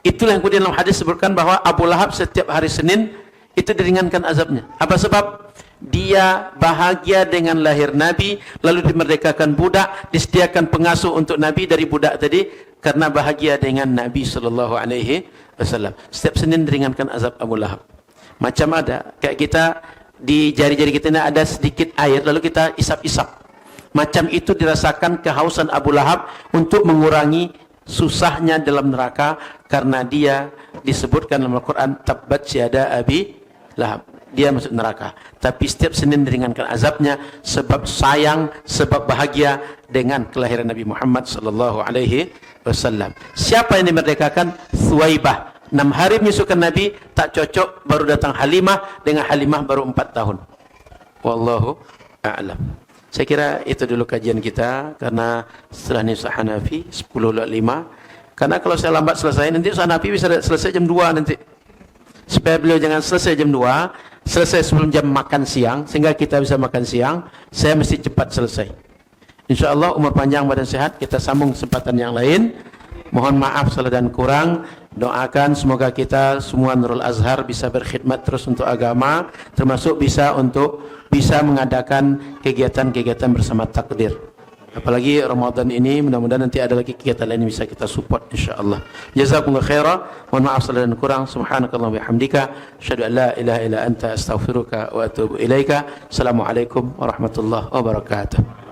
Itulah yang kemudian dalam hadis sebutkan bahwa Abu Lahab setiap hari Senin itu diringankan azabnya. Apa sebab? Dia bahagia dengan lahir Nabi, lalu dimerdekakan budak, disediakan pengasuh untuk Nabi dari budak tadi, karena bahagia dengan Nabi sallallahu alaihi wasallam. Setiap Senin diringankan azab Abu Lahab. Macam ada kayak kita di jari-jari kita ini ada sedikit air, lalu kita isap-isap. Macam itu dirasakan kehausan Abu Lahab untuk mengurangi susahnya dalam neraka, karena dia disebutkan dalam Al-Quran tabbat syada Abi Lahab, dia masuk neraka. Tapi setiap Senin diringankan azabnya sebab sayang, sebab bahagia dengan kelahiran Nabi Muhammad sallallahu alaihi wasallam. Siapa yang dimerdekakan? Suwaibah. 6 hari menyusukan Nabi, tak cocok, baru datang Halimah, dengan Halimah baru 4 tahun. Wallahu a'lam. Saya kira itu dulu kajian kita, karena setelah ini Ustaz Hanafi 10.05. Karena kalau saya lambat selesai, nanti Ustaz Hanafi bisa selesai jam 2 nanti. Supaya beliau jangan selesai jam 2, selesai sebelum jam makan siang, sehingga kita bisa makan siang, saya mesti cepat selesai. InsyaAllah umur panjang badan sehat, kita sambung kesempatan yang lain. Mohon maaf salah dan kurang. Doakan semoga kita semua Nurul Azhar bisa berkhidmat terus untuk agama, termasuk bisa mengadakan kegiatan-kegiatan bersama takdir. Apalagi Ramadan ini, mudah-mudahan nanti ada lagi kegiatan lain yang bisa kita support insyaallah. Jazakumullah khairan. Mohon maaf salah dan kurang. Subhanakallah wa bihamdika, asyhadu an la ilaha illa anta, astaghfiruka wa atubu ilaika. Assalamualaikum warahmatullahi wabarakatuh.